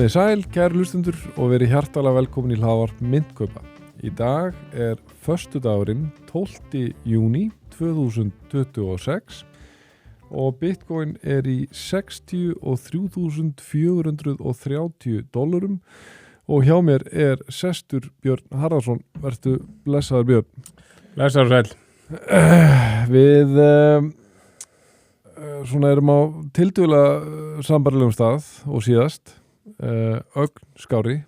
Komið sæl, kæru hlustendur og verið hjartalega velkomin í hlaðvarp Myntkaupa. Í dag föstudagurinn 12. júní 2026 og Bitcoin í $63.430 og hjá mér sestur Björn Harðarsson. Vertu blessaður Björn. Blessaður sæl. Við svona erum á tildugulega sambarilegum stað og síðast. Ögn skári.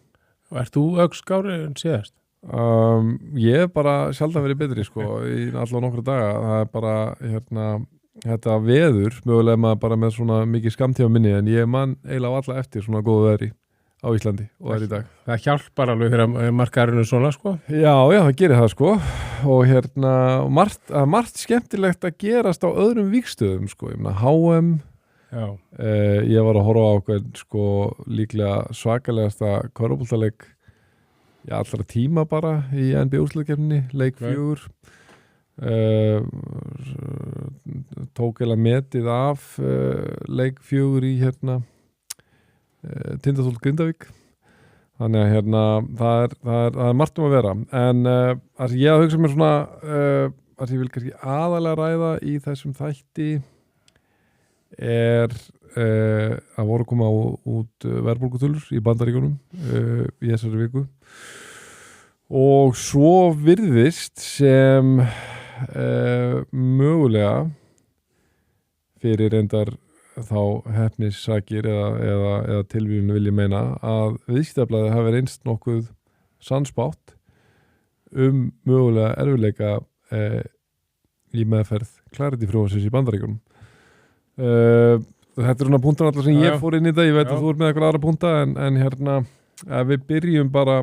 Og ert þú ögn skári en síðast? Ég bara sjaldan verið betri sko í allavega nokkra daga. Það bara þetta veður, mögulega maður bara með svona mikið skammtíma minni, en ég man eiginlega á alla eftir svona góðu veðri á Íslandi og í dag. Það hjálpar alveg fyrir markaðurinn svona sko? Já, það gerir það sko og margt skemmtilegt að gerast á öðrum vígstöðum sko, ég meina HM. Já. Ég var að horfa á okkur sko líklega svakalegasta körfuboltaleik allra tíma bara í NBA-úrslitakeppninni, leik 4. Tók eða metið af leik 4 í Tindastóll Grindavík. Þannig að það er margt að vera. En það sem ég að hugsa mér svona það sem ég vil kannski aðalega ræða í þessum þætti að voru að koma út verðbólgutölur í Bandaríkjunum í þessari viku. Og svo virðist sem mögulega fyrir reyndar þá heppnissakir eða tilvíðun vil ég meina að viðskiptablaðið hafi reynst nokkuð sannspátt mögulega erfiðleika í meðferð Clarity frumvarpsins í Bandaríkjunum. Þetta svona punktar allar sem ég fór inn í þetta, ég veit að þú ert með eitthvað aðra punkta en ef við byrjum bara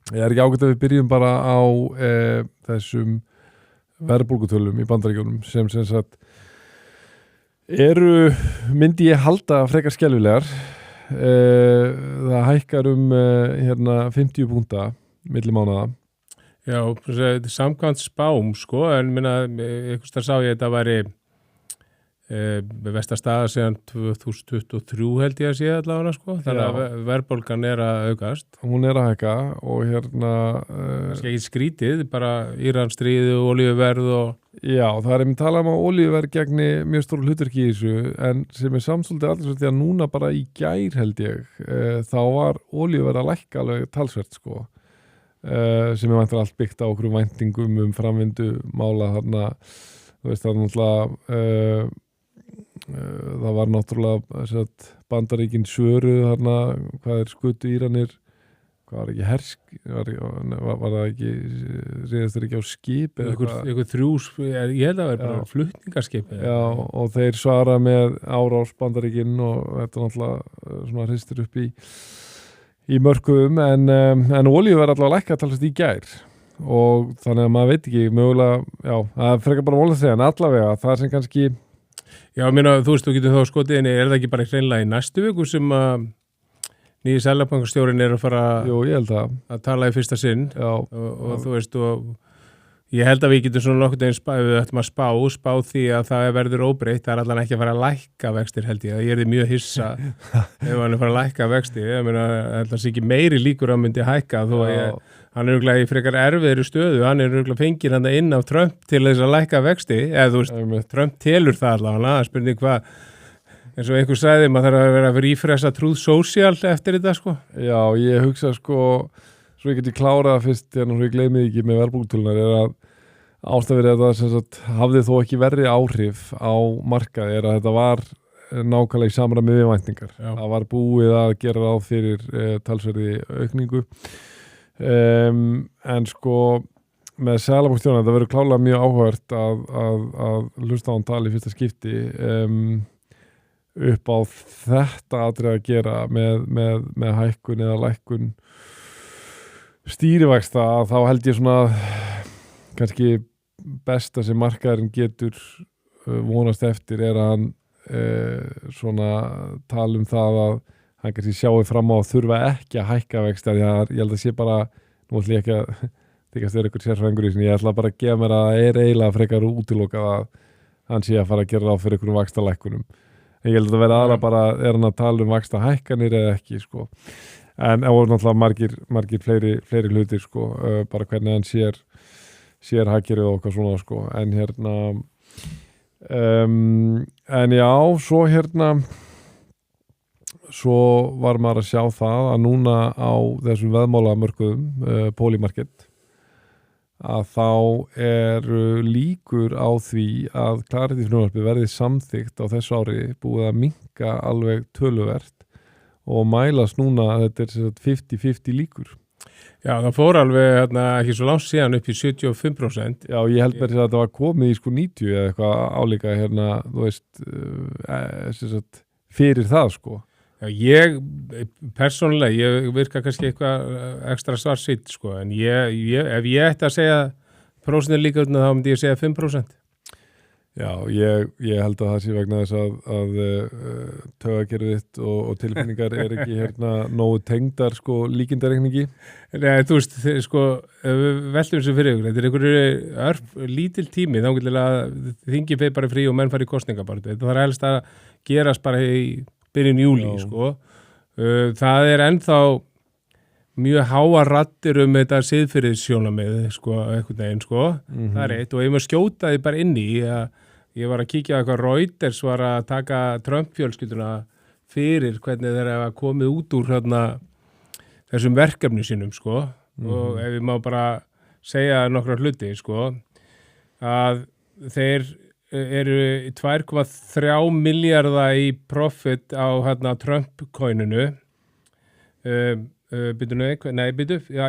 ekki ágætt að við byrjum bara á þessum verðbólgutölum í Bandaríkjunum sem sagt myndi ég halda frekar skelfilegar. Það hækkar 50 punkta milli mánaða. Já, þetta er samkvæmt spám sko, en einhvers þar sá ég þetta væri verstastaða síðan 2023 held ég að sé allavega sko, þannig að verðbólgan að aukast. Hún að hækka og kannski ekki skrítið, bara Íransstríðið og olíuverð og... Já, það einmitt talað að olíuverð gegni mjög stóru hlutverki í þessu, en sem samsvöldið allir svolítið að núna bara í gær held ég, þá var olíuverð að lækka alveg talsvert sko, sem væntanlega allt byggt á okkur væntingum framvindu mála þarna, þú veist það náttúrulega það var náttúrulega Bandaríkin svöruð þarna, hvað skutu Íranir, hvað var ekki var það ekki reyðast þeir ekki á skip eitthvað 3, ég held að það er bara flutningaskip. Já, og þeir svara með árás Bandaríkin og þetta náttúrulega svona hristir upp í mörkuðum, en olíuverð allavega lækka talsvert í gær og þannig að maður veit ekki mögulega, það frekar bara volið að segja, en allavega það sem kannski Já, þú veist, þú getur þá skotið inn, það ekki bara hreinlega í næstu viku sem að nýji seðlabankastjórinn að fara að tala í fyrsta sinn og þú veist, og ég held að við getum svona nokkuð einn við ættum að spá því að það verður óbreytt, það er allan ekki að fara að lækka vextir held ég er mjög hissa ef hann að fara að lækka vexti, það sé ekki meiri líkur að myndi hækka þó að hann örugglega í frekar erfiðri stöðu, hann örugglega fengið hann inn af Trump til þess að lækka vexti, eða þú veist, Trump telur það allavega, það spurning hvað, eins og einhver sagði, maður þarf að vera að refresha Truth Social eftir þetta sko. Já, ég hugsa sko, svo ég geti klárað fyrst, svo ég gleymið ekki með verðbólgutölunar, að ástæður þetta sem sagt hafði þó ekki verri áhrif á markaði, að þetta var nákvæmlega í samræmi við væntingar. Það var búið að gera ráð fyrir talsverði aukningu. En sko með seðlabankastjórann, það verður klárlega mjög áhugavert að hlusta á hann tala í fyrsta skipti upp á þetta atriði að gera með hækkun eða lækkun stýrivaxta, þá held ég svona kannski besta sem markaðurinn getur vonast eftir að hann svona tala það að hann kannski sjáu fram á að þurfa ekki að hækka vexti, ég held að sé bara, nú ætlum ég ekki að þykast einhver sérfræðingur í þessu, ég ætla bara að gefa mér að eiginlega frekar útilokað að hann sé að fara að gera ráð fyrir einhverjum vaxtalækkunum. Ég held að vera aðra bara, hann að tala vaxta hækkanir eða ekki, sko. En það voru náttúrulega margir fleiri hlutir, sko, bara hvernig hann sér hagkerfið og okkar svona, sko. En en já, svo var maður að sjá það að núna á þessum veðmálamörkuðum, Polymarket, að þá eru líkur á því að Clarity-frumvarpið verði samþykkt á þessu ári búið að minnka alveg töluvert og mælast núna að þetta er 50-50 líkur. Já, það fór alveg ekki svo langt síðan upp í 75%. Já, ég held verið að þetta var komið í 90 eða eitthvað álíka þú veist, fyrir það, sko. Já, ég persónulega, ég virka kannski eitthvað ekstra svartsýtt, sko, en ef ég ætti að segja prósentin líka þá myndi ég segja 5%. Já, ég held að það sé vegna þess að taugakerfið og tilfinningar er ekki nógu tengdar, sko, líkindareikningi. Nei, þú veist, sko, við veltum þessu fyrir ykkur, þetta einhverju lítil tími, þá getur að þingi feið bara frí og menn fari í kosningabartu. Þetta þarf helst að gerast bara í byrjun júlí, sko. Það er ennþá mjög háa raddir þetta siðferðissjónarmið, sko, einhvern veginn, sko. Það er eitt, og ég maður skjótaði bara inn í að ég var að kíkja að hvað Reuters var að taka Trump-fjölskylduna fyrir hvernig þeir hafa komið út úr þessum verkefni sínum, sko. Og ef ég má bara segja nokkra hluti, sko, að þeir eru 2,3 milljarða í profit á Trump-coininu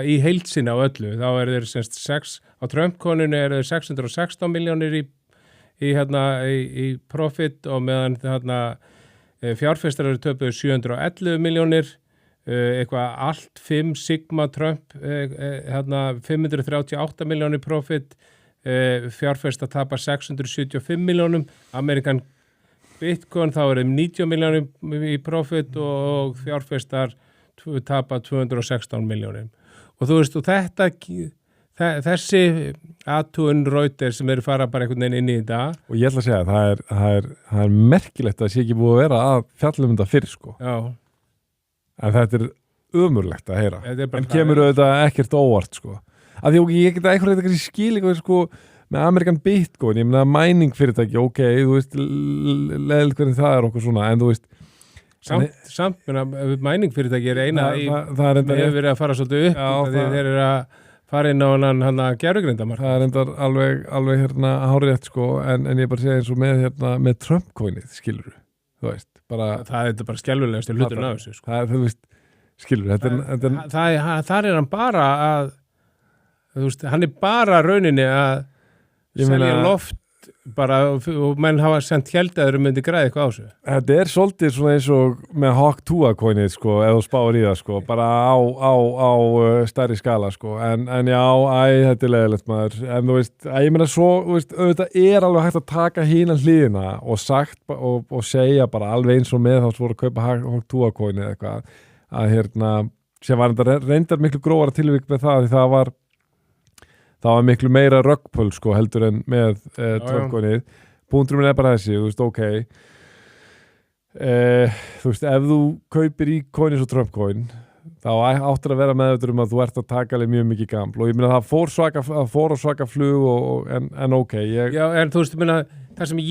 í heildsinni á öllu, þá þeir semst 6, á Trump-coininu eru þeir 616 milljónir í profit og meðan fjárfestar eru töpuð 711 milljónir, eitthvað allt 5 Sigma Trump 538 milljónir profit, fjárfestar tapar 675 milljónum, Amerikan Bitcoin þá eru 90 milljónum í profit og fjárfestar tapar 216 milljónum. Og þú veist, og þessi athugun Reuters sem eru fara bara einhvern veginn inn í þetta. Og ég ætla að segja, það er merkilegt að það sé ekki búið að vera að fjalla þetta fyrir, sko. Já. En þetta er ömurlegt að heyra. En kemur auðvitað ekkert óvart, sko. Af því ég geta eitthvað skilík sko, með Amerikan Bitcoin, ég meina mining fyrirtæki, ok, þú veist leðilt hvernig það er okkur svona, en þú veist samt mining fyrirtæki er eina það hefur verið að fara svolítið upp þeir eru að fara inn á hann að gervigrindamark. Það er endar alveg hárétt, sko, en ég bara segja eins og með Trump-coinið, skilur þú veist, bara það er bara skelfilegast í hluturinn af þessu, sko. Það er, þú veist, skilur það er hann bara að þú veist, hann er bara rauninni að selja loft bara og menn hafa sendt hjældaður myndi græði eitthvað á þessu. Þetta er svolítið svona eins og með Hawk Tuah-coinið, sko, ef þú spáir í það, sko, bara á stærri skala, sko, en já, þetta er leiðilegt, maður, en þú veist, ég meina svo, þú veist, auðvitað er alveg hægt að taka hina hliðina og sagt og segja bara alveg eins og með þá svo voru að kaupa Hawk Tuah-coinið eitthvað, að sem var reyndar miklu grófara tilvík með það, því það var miklu meira röggpull, sko, heldur en með Trump-coinið. Punkturinn er bara þessi, þú veist, ok. Þú veist, ef þú kaupir í coinið svo Trump-coin, þá áttur að vera meðvitað að þú ert að taka alveg mjög mikið gaml. Og ég meina það fór á svaka flug en ok. Já, en þú veist, ég meina, það sem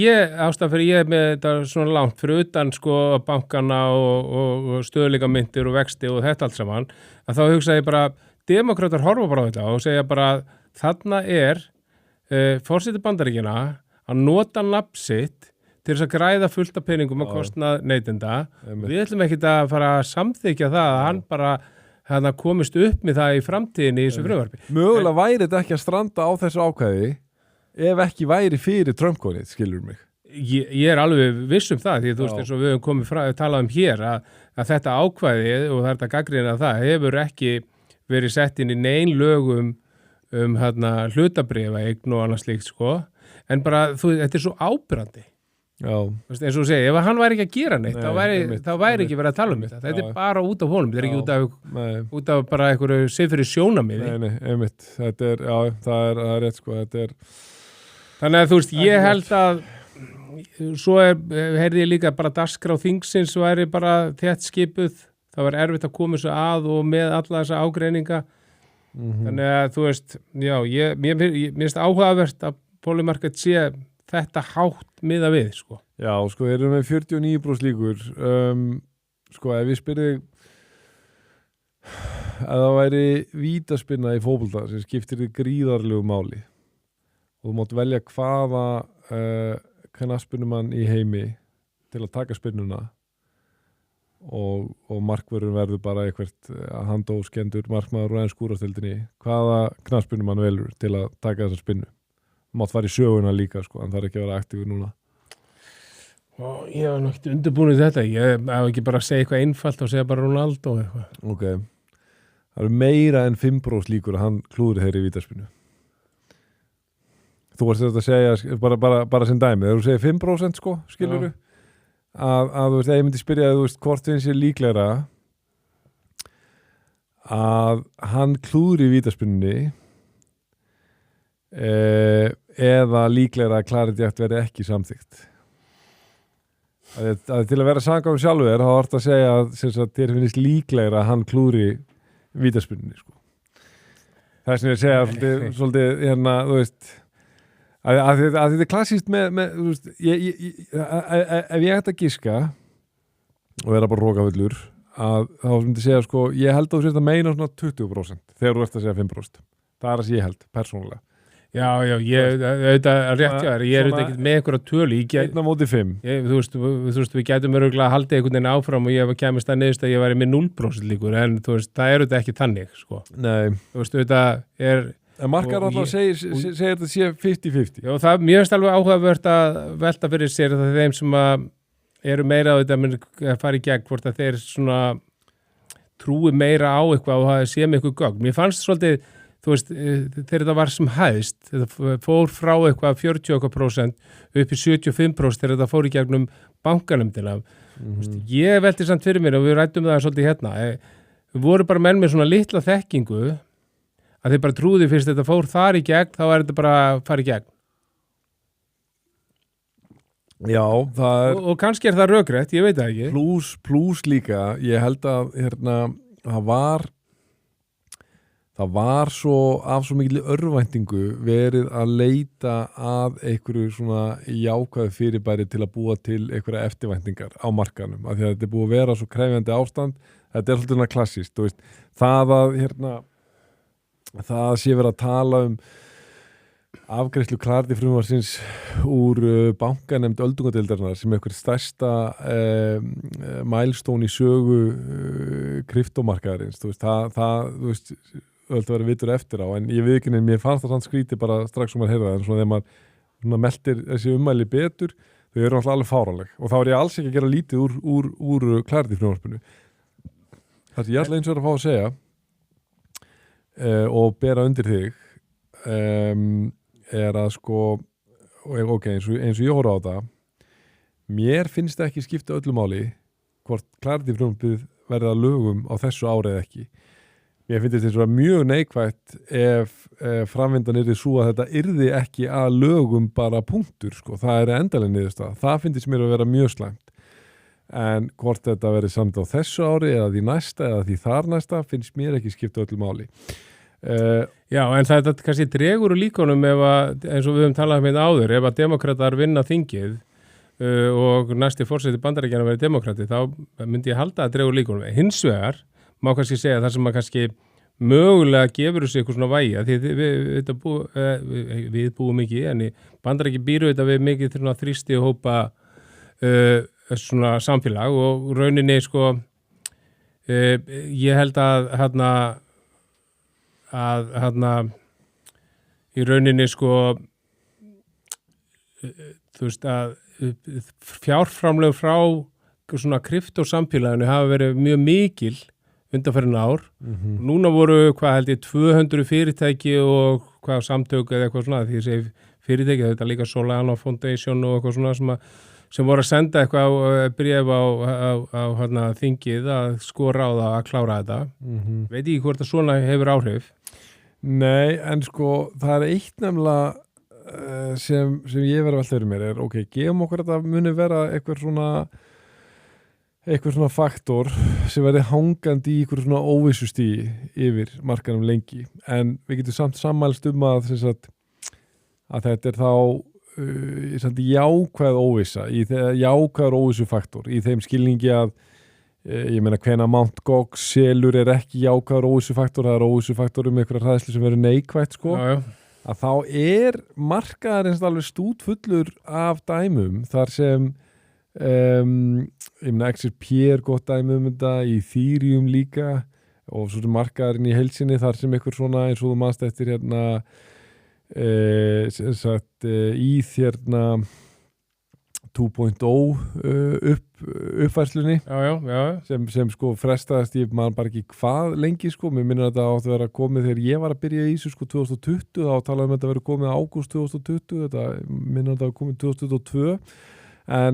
ástæðan fyrir ég með þetta svona langt fyrir utan, sko, bankana og stöðuleikamyntir og vexti og þetta allt saman, að þá hugsa ég bara, demókratar horfa bara á þetta og segja bara þarna forseti Bandaríkjanna að nota nafn sitt til þess að græða fullt af peningum að kostnað neytenda. Við ætlum ekki að fara að samþykja það að hann bara komist upp með það í framtíðinni í þessu frumvarpi. Mögulega væri þetta ekki að stranda á þessu ákvæði ef ekki væri fyrir Trump-coinið, skilur mig. Ég er alveg viss um það, því þú veist eins og við höfum komið talað hér að þetta ákvæði og þetta gagnrýna það hefur ekki verið sett inn í nein lögum hlutabréfaeign og annað slíkt, sko, en bara þetta er svo ábyrgandi. Já. Eins og þú segir, ef hann væri ekki að gera neitt, þá væri ekki verið að tala um þetta. Þetta er bara út af honum, þetta er ekki út af bara einhverju siðferði sjónarmiði. Nei, einmitt, þetta er, já, það er rétt, sko, þetta er. Þannig að þú veist, ég held að svo heyrði ég líka bara dagskrá þingsins væri bara þétt skipuð, það var erfitt að koma þessu að og með alla þessa ágreininga. Þannig að þú veist, já, mér finnst áhugavert að Polymarket sé þetta hátt miða við, sko. Já, sko, erum við 49% líkur. Sko, ef ég spyrði að það væri vítaspinna í fótbolta sem skiptir þig gríðarlegu máli og þú mátt velja hvaða knattspyrnumann í heimi til að taka spinnuna og markvörður verður bara eitthvað handóskendur markmaður og skúrastildinni, hvaða knattspyrnumann velur til að taka þessa spinnu. Mátt fara í söguna líka, sko, en það er ekki að vera aktífur núna. Og ég var náttúrulega undirbúin í þetta, ég hef ekki bara að segja eitthvað einfalt og segja bara Ronaldo eitthvað. Ok. Það eru meira en 5% líkur að hann klúðri þeirri í vítaspinnu. Þú varst þetta að segja bara sem dæmi. Þegar þú segir 5% sko, skilurðu, að þú veist, ég myndi spyrja að þú veist hvort finnst sér líklegra að hann klúðri í vítaspinnunni eða líklegra að Claret verði ekki samþykkt. Að til að vera samkvæmur sjálfur þá orðið að segja að þér finnst líklegra að hann klúðri vítaspyrnunni, sko. Það er sem ég segja svolítið hérna, þú veist að þetta er klassískt með þú veist, ef ég ætti að giska og vera bara rókafullur að þá myndi ég segja, sko, ég held að þú sést að meina svona 20% þegar þú ert að segja 5%. Það er það sem ég held, persónulega. Já, ég auðvitað rétt hjá þér, ég er auðvitað ekkert með einhverja tölu. 1/5. Þú veist, við gætum öruglega að halda einhvern veginn áfram og ég kemist að niðurst að ég væri með 0% líkur, en þú veist, það er auðvitað ekki þannig, sko. Nei. Þú veist, auðvitað er... En markar alltaf segir þetta sé 50-50. Já, það mér finnst alveg áhugavert að velta fyrir sér það þeim sem eru meira auðvitað að fara í gegn, hvort að þeir svona trúi meira á eitthvað og hafa séð með eitthvað gögn. Mér fannst svolítið þú veist, þegar það var sem hæðst, þetta fór frá eitthvað 40% upp í 75% þegar þetta fór í gegnum bankanefndina. Ég velti samt fyrir mér og við ræddum það svolítið hérna. Við vorum bara menn með svona litla þekkingu að þeir bara trúði fyrst þetta fór þar í gegn, þá er þetta bara að fara í gegn. Já, það er... Og kannski er það rökrétt, ég veit það ekki. Plus líka, ég held að hérna, það var svo af svo mikil örvæntingu verið að leita að einhverju svona jákvæðu fyrirbæri til að búa til einhverja eftirvæntingar á markanum, af því að þetta er búið að vera svo krefjandi ástand, þetta er svolítið klassískt, þú veist, það sé verið að tala afgreiðslu Clarity frumvarpsins úr bankanemnd öldungadeildarinnar sem er einhver stærsta milestone í sögu kryptómarkaðarins, þú veist, öll að vera vitur eftir á, en ég veit ekki mér fannst það sann skríti bara strax sem maður heyrða það, en svona þegar maður meltir þessi ummæli betur, þau eru alltaf alveg fáranleg og þá er ég alls ekki að gera lítið úr Clarity frumvarpinu. Það sem ég alltaf eins og er að fá að segja og bera undir þig er að sko ok, eins og ég horfa á það, mér finnst ekki skipta öllu máli hvort Clarity frumvarpið verði að lögum á þessu árið ekki. Mér finnst þetta mjög neikvætt ef framvindan yrði svo að þetta yrði ekki að lögum bara punktur, sko. Það er endalega niðurstaða. Það finnst mér að vera mjög slæmt. En hvort þetta verði samt á þessu ári eða því næsta eða því þar næsta finnst mér ekki skipta öllu máli. Já, en það kannski dregur úr líkunum eins og við höfum talað með áður, ef að demokratar vinna þingið og næsti forseti Bandaríkjanna verið demokrati, þá myndi ég halda að dregur líkunum. Hins vegar má kannski segja það sem að kannski mögulega gefur þessu eitthvað svona vægi, því við búum ekki, en í Bandaríki býru þetta við mikið þrýsti og hópa svona samfélag og rauninni sko ég held að í rauninni sko þú veist að fjárframlög frá svona kryptósamfélaginu hafa verið mjög mikil undanfarin ár. Núna voru, hvað held ég, 200 fyrirtæki og hvað samtök eða eitthvað svona, því ég segi fyrirtæki, þetta líka Solana Foundation og eitthvað svona sem voru að senda eitthvað bréf á þingið að skora á það að klára þetta. Veit ekki hvort að svona hefur áhrif. Nei, en sko það er eitt nefnilega sem ég verið að velta fyrir mér ok, gefum okkur að það muni vera eitthvað svona faktor sem verði hangandi í eitthvað svona óvissustígi yfir markanum lengi, en við getum samt sammælst að þetta þá jákvæð óvissa, jákvæður óvissufaktor í þeim skilningi að ég meina hvenær Mt. Gox selur ekki jákvæður óvissufaktor, það óvissufaktor einhverja hræðslu sem verður neikvætt sko. Já. Að þá markaðarins alveg stútfullur af dæmum þar sem ég meina XRP gott dæmi þetta, í Ethereum líka og svo markaðarinn í heilsinni þar sem einhver svona eins og þú manst eftir hérna 2.0 uppfærslunni sem sko frestaðist ég man bara ekki hvað lengi sko, mér minnir að þetta átti að vera komið þegar ég var að byrja í þessu sko 2020, þá talaðum þetta að vera komið ágúst 2020, þetta minnir að þetta var komið 2022 en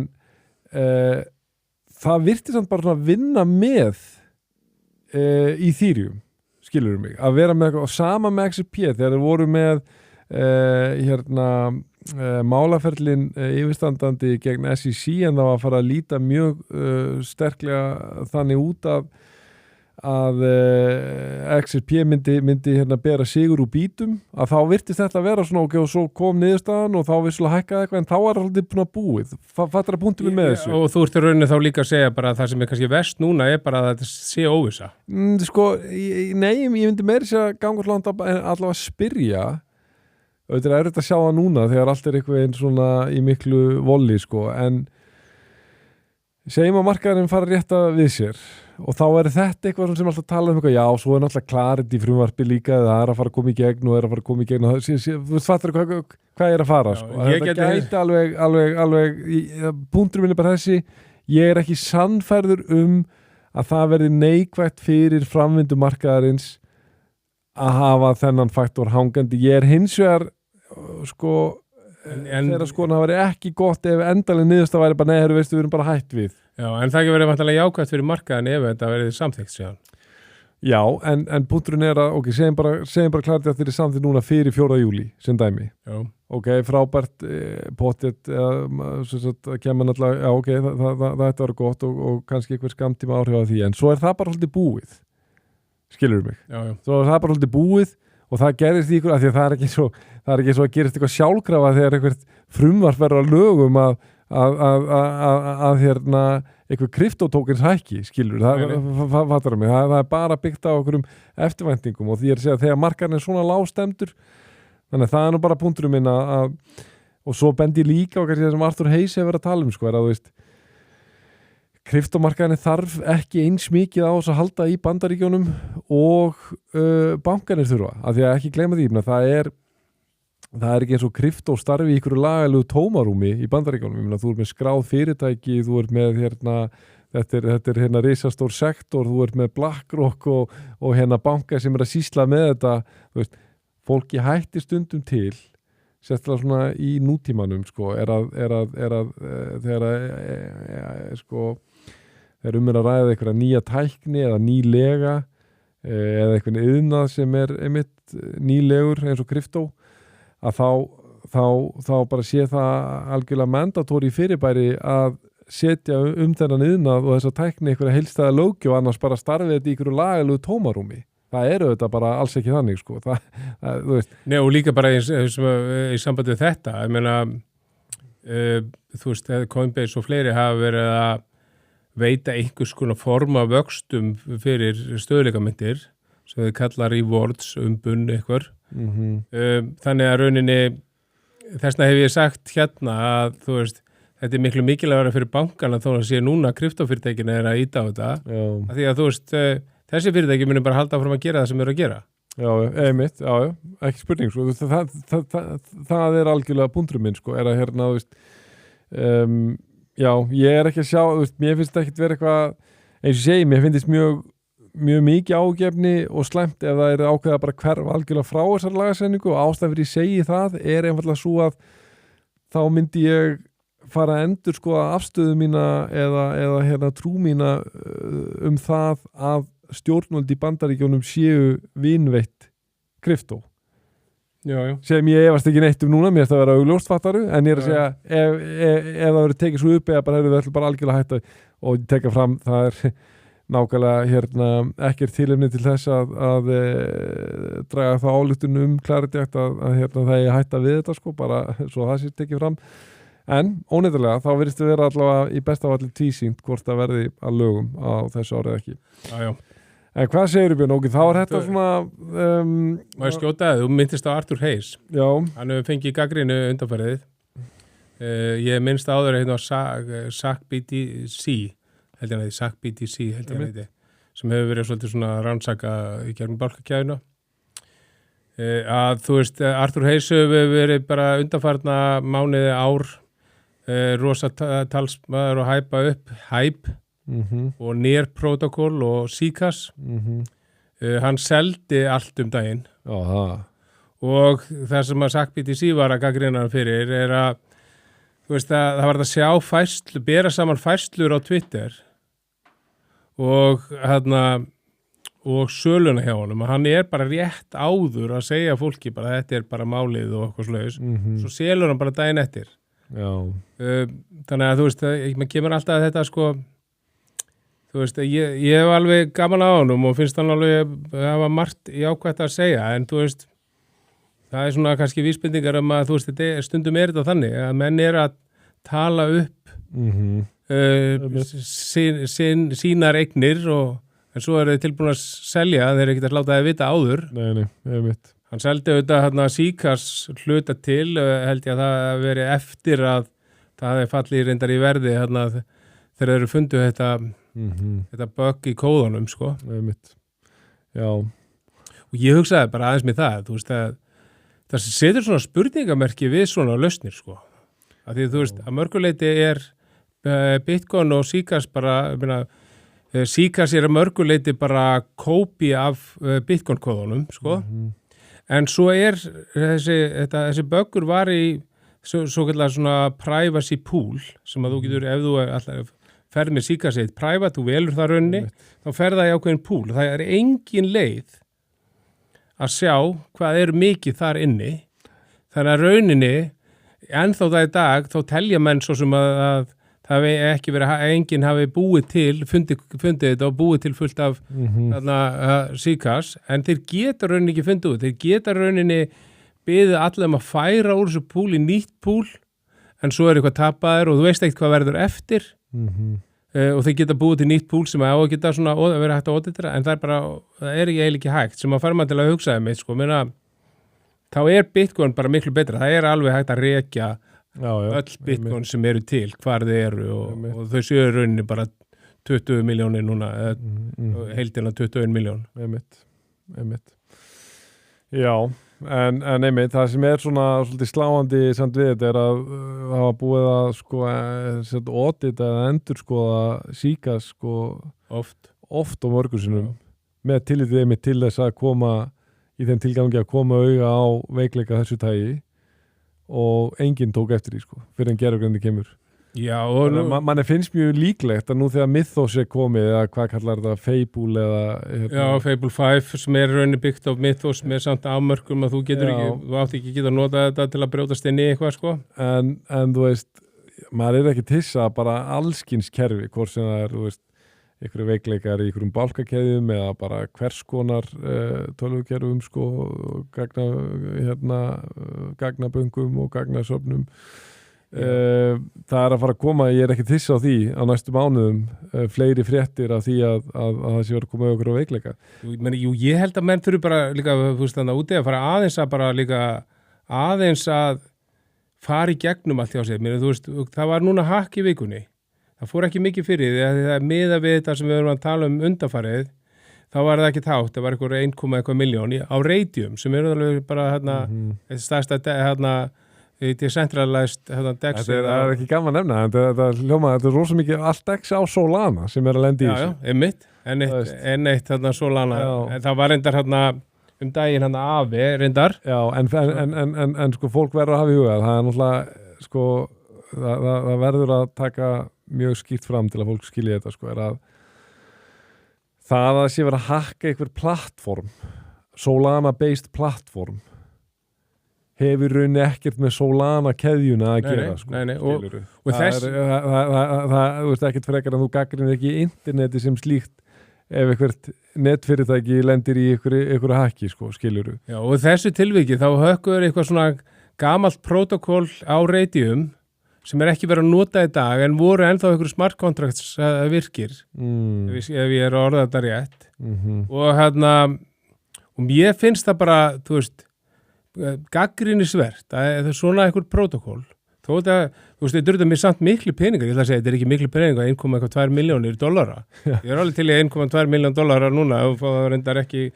það virti samt bara að vinna með í Ethereum, skilurðu mig að vera með eitthvað, sama með XRP þegar þeir voru með málaferlin yfirstandandi gegn SEC en það var að fara að líta mjög sterklega þannig út að XRP myndi bera sigur úr bítum að þá virtist þetta að vera svona og svo kom niðurstaðan og þá vissulega hækkaði eitthvað en þá alltaf búin að búið fattar að punktum með þessu og þú ert í rauninni þá líka að segja bara að það sem kannski verst núna bara að þetta sé óvissa sko, nei, ég myndi meira sér að ganga langt allavega að spyrja auðvitað er þetta að sjá það núna þegar allt eitthvað einn svona í miklu voli sko, en segjum að markaðurinn fara rétt að við sér og þá þetta eitthvað sem alltaf tala eitthvað, já, svo náttúrulega klarið í frumvarpi líka það að fara að koma í gegn og að fara að koma í gegn og þú fattar hvað að fara sko. Þetta gæti alveg punktur minn bara þessi ég ekki sannfærður að það verði neikvætt fyrir framvindu markaðarins að hafa þennan faktor hangandi ég hins vegar sko þeirra skoðan það væri ekki gott ef endalega niðurstaða væri bara neður veistu við erum bara hætt við Já, en það ekki verið vantilega jákvæmt fyrir markaðin ef þetta verið samþykkt síðan Já, en punkturinn að ok, segjum bara klart að þetta er samþykkt núna fyrir 4. júlí sem dæmi Já. Ok, frábært pottet að kemur náttúrulega já, ok, það ætti að vera gott og kannski einhver skamtíma áhrif á því en svo það bara svolítið búið skilur mig já. Svo það bara svolítið búið og það gerist í ykkur, af því að það er ekki svo að gerist eitthvað sjálfkrafa þegar eitthvað frumvarp verður að lögum að eitthvað kryptotókins hækki, skilur, það er bara byggt á okkur eftirvæntingum og því að segja að þegar markarinn er svona lágstemdur, þannig að það er nú bara punkturum minn og svo bendi líka okkar sem Arthur Hayes hefur verið að tala sko, að þú veist kryptomarkaðinni þarf ekki eins mikið á þess að halda í Bandaríkjónum og bankanir þurfa, af því að ekki gleyma því það er ekki eins og kryptó starfi í ykkur lagalegu tómarúmi í Bandaríkjónum, þú ert með skráð fyrirtæki, þú ert með þetta er risastór sektor, þú ert með BlackRock og banka sem að sýsla með þetta, þú veist, fólki hætti stundum til sérstaklega svona í nútímanum sko, þegar að ræða eitthvað nýja tækni eða nýlega eða eitthvað iðnað sem einmitt nýlegur eins og kryptó að þá bara sé það algjörlega mandatóri fyrirbæri að setja þennan iðnað og þess að tækni eitthvað heilstæða löggjöf annars bara starfið þetta í einhverju lagalegu tómarúmi það þetta bara alls ekki þannig sko. Þú veist. Nei og líka bara í sambandi við þetta ég meina þú veist, Coinbase og fleiri hafa verið að veita einhvers konar forma vöxtum fyrir stöðleikamyndir sem þau kalla rewards bunn eitthvað þannig að rauninni þessna hef ég sagt að þú veist, þetta er miklu mikilvægara fyrir bankana þó að sé núna kryptofyrirtækin að íta á þetta að því að þú veist þessi fyrirtæki munir bara halda fram að gera það sem eru að gera Já, einmitt, já, ekki spurning sko. það er algjörlega punkturinn minn sko, að þú veist já, ég ekki að sjá þú veist, mér finnst ekki vera eitthvað eins og segi, mér finnst mjög mikið ágefni og slæmt ef það ákveða bara hverf algjörlega frá þessar lagasetningu og ástæðan fyrir ég segi það einfallega svo að þá myndi ég fara að endurskoða afstöðu mína eða trú mína það að stjórnvöld í Bandaríkjónum séu vinveitt kryptó sem ég efast ekki neitt núna, mér finnst það að vera augljóst fattaru, en ég að segja ef það verður tekið svo upp eða bara við ætlum bara algjörlega hætta og teka fram, það nákvæmlega ekkert tilefni til þess að draga það ályktun Clarity Act að það er hætta við þetta sko, bara svo það sé tekið fram, en óneiturlega þá virðist vera allavega í besta falli tvísýnt hvort það verði að lögum á þessu árið ekki. En hvað segir Björn? Ok, þá þetta svona... Maður skjótaði, þú myndist á Arthur Hayes. Já. Hann hefur fengið gagnrýni undanfarið. Ég minnst áður hérna á SAC BDC, held ég að SAC BDC, held ég að heiti, sem hefur verið svolítið svona rannsaka í gegnum bálkakæðuna. Að þú veist, Arthur Hayes hefur verið bara undanfarna mánuði ár, rosa talsmaður og hæpa upp, og NEAR Protocol og CICAS hann seldi allt daginn og það sem að SAC BDC var að gagnrýna hann fyrir er að þú veist að það var að sjá bera saman færslur á Twitter og og söluna hjá honum að hann bara rétt áður að segja fólki bara þetta bara málið og eitthvað slags svo selur hann bara daginn eftir þannig að þú veist maður kemur alltaf að þetta sko þú veist, ég hef alveg gaman á honum og finnst hann alveg að hafa margt jákvætt að segja, en þú veist, það er svona kannski vísbendingar að þú veist, stundum þetta þannig, að menn að tala upp sínar eignir en svo þeir tilbúin að selja, þeir ekkert að láta það vita áður. Nei, Hann seldi auðvitað CICAS hluta til, held ég að það veri eftir að það hefði fallið reyndar í verði, þegar þeir eru fundu þetta bug í kóðunum sko. Já. Og ég hugsaði bara aðeins með það, þú veist að það setur svona spurningamerki við svona lausnir sko. Af því þú veist að mörguleiti Bitcoin og CICAS bara, CICAS að mörguleiti bara kópi af Bitcoin kóðunum sko. En svo þessi bugur var í svo kallar svona privacy pool sem að þú getur ef þú alltaf ferð með CICAS eitt private, þú velur það raunni, þá ferð það í ákveðin púl. Það er engin leið að sjá hvað er mikið þar inni. Þannig að rauninni, ennþá það í dag, þá telja menn svo sem að það hefði ekki verið, enginn hafi búið til, fundið þetta og búið til fullt af CICAS, en þeir geta rauninni ekki fundið út. Þeir geta rauninni beðið allir að færa úr þessu púl í nýtt púl, en svo eitthvað tapaður og þú veist ekkert hvað verður eftir. Og þeir geta búið til nýtt púl sem á að geta svona að vera hægt að auditera en það er ekki hægt sem að fara maður til að hugsa um sko, þá er Bitcoin bara miklu betra það er alveg hægt að rekja öll Bitcoin sem eru til hvar þeir eru og þau séu rauninni bara 20 miljónir núna heildina 21 miljón einmitt Já, en einmitt, það sem er svona svolítið sláandi samt við þetta er að hafa búið að sko audita eða endurskoða CICAS sko oft á mörgum sinnum með tillitið einmitt til þess að koma í þeim tilgangi að koma auga á veikleika þessu tagi og enginn tók eftir því sko fyrir en gerðugreindi kemur. Já, og manni finnst mjög líklegt að nú þegar Mythos er komið eða hvað kallar þetta Fable eða Já, Fable 5 sem er rauninni byggt á Mythos með samt afmörkum að þú átt ekki geta að nota þetta til að brjótast inn í eitthvað sko en þú veist, maður er ekki tissa bara allskins kerfi, hvort sem það er þú veist, einhverju veikleikar í einhverjum bálkakeðjum eða bara hvers konar tölvukerfum sko gagnaböngum og gagnasöfnum það er að fara að koma, ég er ekki tissa á því á næstu mánuðum fleiri fréttir af því að það sé verið að koma okkur á veikleika. Ég held að menn þurfi bara líka, þú veist þannig að úti að fara aðeins að bara líka aðeins að fara í gegnum allt hjá sér. Mér, þú veist, það var núna hakk í vikunni. Það fór ekki mikið fyrir því að það miða við þetta sem við erum að tala um undanfarið, þá var það ekki tátt, það var eitthvað 1,1 miljón á Radium sem eru alveg bara stærsta decentralized DEX. Það er ekki gaman að nefna, þetta er rosa mikið allt DEX á Solana sem er að lenda í þessu. Já, einmitt, enn eitt Solana, en það var reyndar daginn Aave reyndar. Já, en sko fólk verður að hafa í huga, það er náttúrulega sko, það verður að taka mjög skýrt fram til að fólk skilji þetta sko, er að það sé verið að hakka einhver plattform, Solana-based plattform hefur rauninni ekkert með Solana keðjuna að gera sko, og þess þú veist ekkert frekar en þú gagnrýnir ekki interneti sem slíkt ef eitthvað netfyrirtæki lendir í einhverju haki sko, skiluru. Já, og þessu tilviki þá hökkur eitthvað svona gamalt prótokól á Radium sem ekki verið að nota í dag en voru ennþá einhverju smart contracts virkir ef ég er að orða þetta rétt og mér finnst það bara, þú veist gagnrýnisvert að það er svona einhver prótokól þó þetta, þú veist, þetta er mér samt miklu peningar, ég ætla að segja, þetta er ekki miklu peningar 1,2 milljónir dollara ég er alveg til í 1,2 miljón dollara núna og það reyndar ekki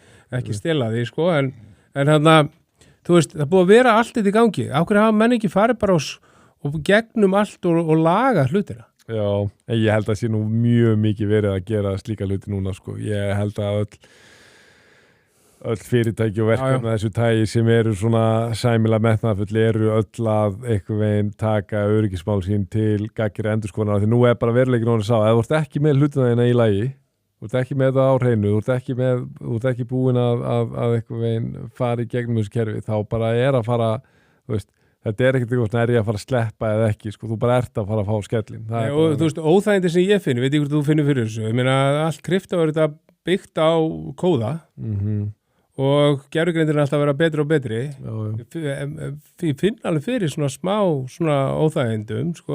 stela því, sko, en þú veist, það búið að vera allt þetta í gangi, á hverju hafa menn ekki farið bara og gegnum allt og laga hlutina? Já, ég held að sé nú mjög mikið verið að gera slíka hluti núna, sko, ég held að öll fyrirtæki og verkefni þessu tægi sem eru svona sæmilega metnaðarfull eru öll að einhvern veginn taka öryggismál sín til gagngera endurskoðunar því nú er bara veruleikin orðinn sá að þú ert ekki með hlutina þína í lagi, þú ert ekki með það á hreinu, þú ert ekki búin að einhvern veginn fara í gegnum þessu kerfi, þá bara er að fara, þú veist, þetta er ekkert eitthvað er ég að fara að sleppa eða ekki, sko, þú bara ert að fara að fá skellin. Og þú veist, óþægindi sem ég finn, veit ég hvort þú finnur fyrir þessu, ég meina allt krypto er þetta byggt á kóða og gervigreindin er alltaf að vera betri og betri. Ég finn alveg fyrir svona smá svona óþægindum, sko,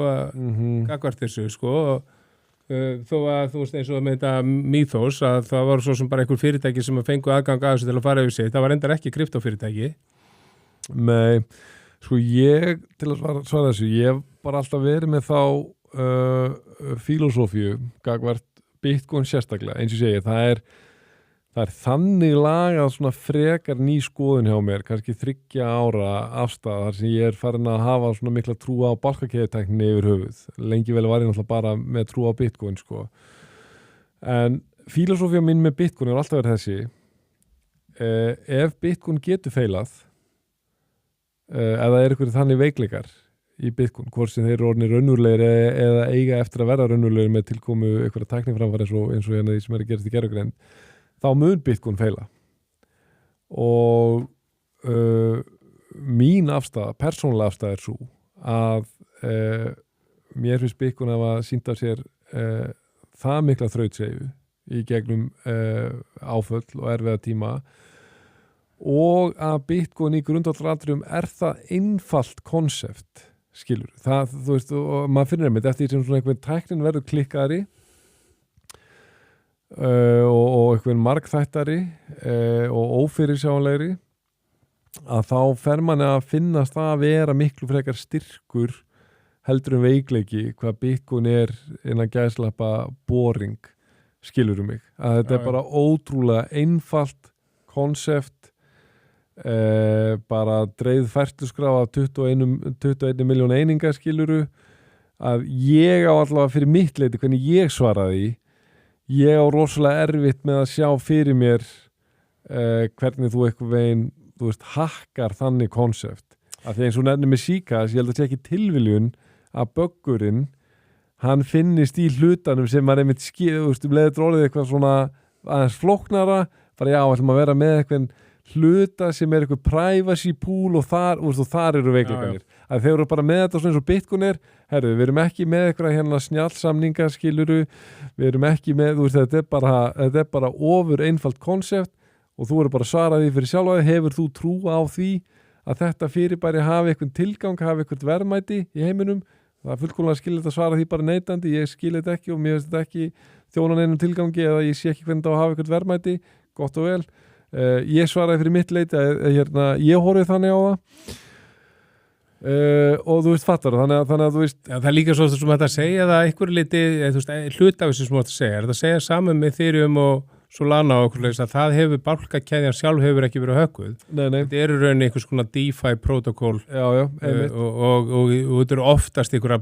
gagnvart þessu, sko, þó að þú veist eins og með þetta Mythos að það var svo sem bara einhver fyrirtæki sem fengu aðgang að þessu til að fara yfir sig, það var endar ekki kryptofyrirtæki. Nei, sko ég, til að svara þessu, ég hef bara alltaf verið með þá filosófíu gagnvart Bitcoin sérstaklega, eins og segi, það er þannig lagað svona frekar ný skoðun hjá mér, kannski 3 ára afstæða þar sem ég er farin að hafa svona mikla trú á bálkakeðutækninni yfir höfuð. Lengi vel var ég náttúrulega bara með trú á Bitcoin, sko. En filosófía mín með Bitcoin er alltaf verið þessi, ef Bitcoin getur feilað, eða er ykkur þannig veikleikar í Bitcoin, hvort sem þeir eru orðnir raunverulegir eða eiga eftir að vera raunverulegir með tilkomu ykkur að tækniframfara eins og hérna því sem er að gerast í gervigreind, þá mun Bitcoin feila. Og mín afstæða, persónulega afstæða er svo að mér finnst Bitcoin að sýnt af sér það mikla þrautseigju í gegnum áföll og erfiða tíma og að Bitcoin í grundvallaratriðum er það einfalt konsept, skilur. Það, þú veist, og maður finnir einmitt eftir sem svona einhvern tæknin verður klikkaðri og einhvern margþættari og ófyrirsjáanlegri að þá fer manni að finnast það að vera miklu frekar styrkur heldur en veikleiki hvað Bitcoin er innan gæslappa boring, skilurum mig að þetta er bara ótrúlega einfalt konsept bara dreifð færsluskrá af 21 miljón eininga, skiluru að ég á allavega fyrir mitt leiti hvernig ég svaraði ég á rosalega erfitt með að sjá fyrir mér hvernig þú eitthvað veginn, þú veist, hakkar þannig konsept. Af því eins og nefnir með Zcash, ég held að það sé ekki tilviljun að böggurinn, hann finnist í hlutanum sem maður einmitt þú veist, leður orðið eitthvað svona aðeins flóknara, bara já, ætlum að vera með eitthvað hluta sem er eitthvað privacy pool og þar eru veikleikanir. Að þeir eru bara með þetta svona eins og Bitcoin er, herru, við erum ekki með eitthvað hérna snjallsamninga, skiluru, við erum ekki með, þú veist, þetta er bara ofur einfalt konsept og þú eru bara að svara því fyrir sjálfa, hefur þú trú á því að þetta fyrirbæri hafi eitthvað tilgang, hafi eitthvað verðmæti í heiminum, það er fullkomlega skilið að svara því bara neitandi, ég skilið þetta ekki og mér veist þetta ekki þjóna neinum tilgangi eða ég sé ekki hvernig það hafi eitthvað verðmæti, gott og vel. Ég svaraði fyrir mitt leiti hérna, ég horfið þannig á það og þú veist fattar þannig að þú veist já, það er líka svo sem þetta segja það einhverju leiti hlut af þessu sem þetta segja þetta segja saman með Ethereum og Solana og okkur leys að það hefur bálkakeðjan sjálf hefur ekki verið hökkuð þetta eru rauninni einhvers konar DeFi protokól og þetta eru oftast einhverja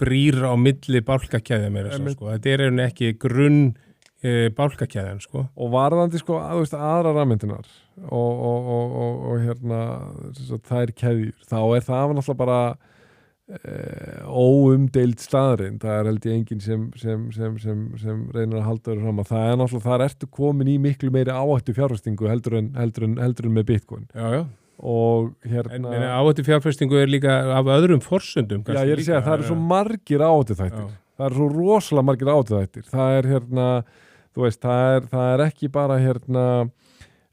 brýr á milli bálkakeðja meira sko. Þetta er rauninni ekki grunn bálkakeðjan sko. Og varðandi sko að, veist, aðra rafmyndunar og hérna það er keðjur, þá er það náttúrulega bara óumdeild staðreind, það er held ég enginn sem reynir að halda þér fram að það er náttúrulega, þar ertu komin í miklu meiri áhættu fjárfestingu heldur en með Bitcoin. Já. og hérna en áhættu fjárfestingu líka af öðrum forsöndum já, ég segja, það eru svo margir áhættuþættir það eru svo rosalega margir áhættuþættir það er hérna, þú veist það er ekki bara hérna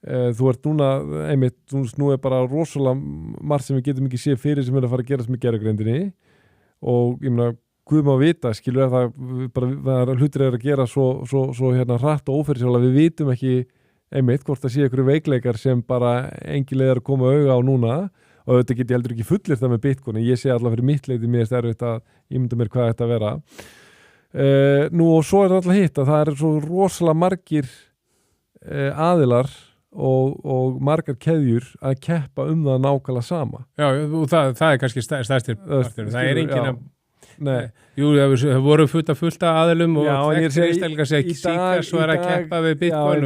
þú ert núna, einmitt nú bara rosalega margt sem við getum ekki séð fyrir sem að fara að gerast með gervigreindinni og ég meina, Guð má vita, skilur það hlutir að gera svo hérna hratt og ófyrirsjálega, við vitum ekki einmitt hvort það sé einhverju veikleikar sem bara engin leið að koma auga á núna og þetta get ég heldur ekki fullir það með Bitcoin, ég sé allavega fyrir mitt leiti mér erfitt að ímynda mér hvað þetta vera nú og svo er alltaf hitt að það er svo rosalega margir aðilar og margar keðjur að keppa það nákvæmlega sama. Já, og það er kannski stærstir partur. Það er enginn að jú, það voru fullt af aðilum og þekktir ístælga sig ekki síkast svo að keppa við Bitcoin.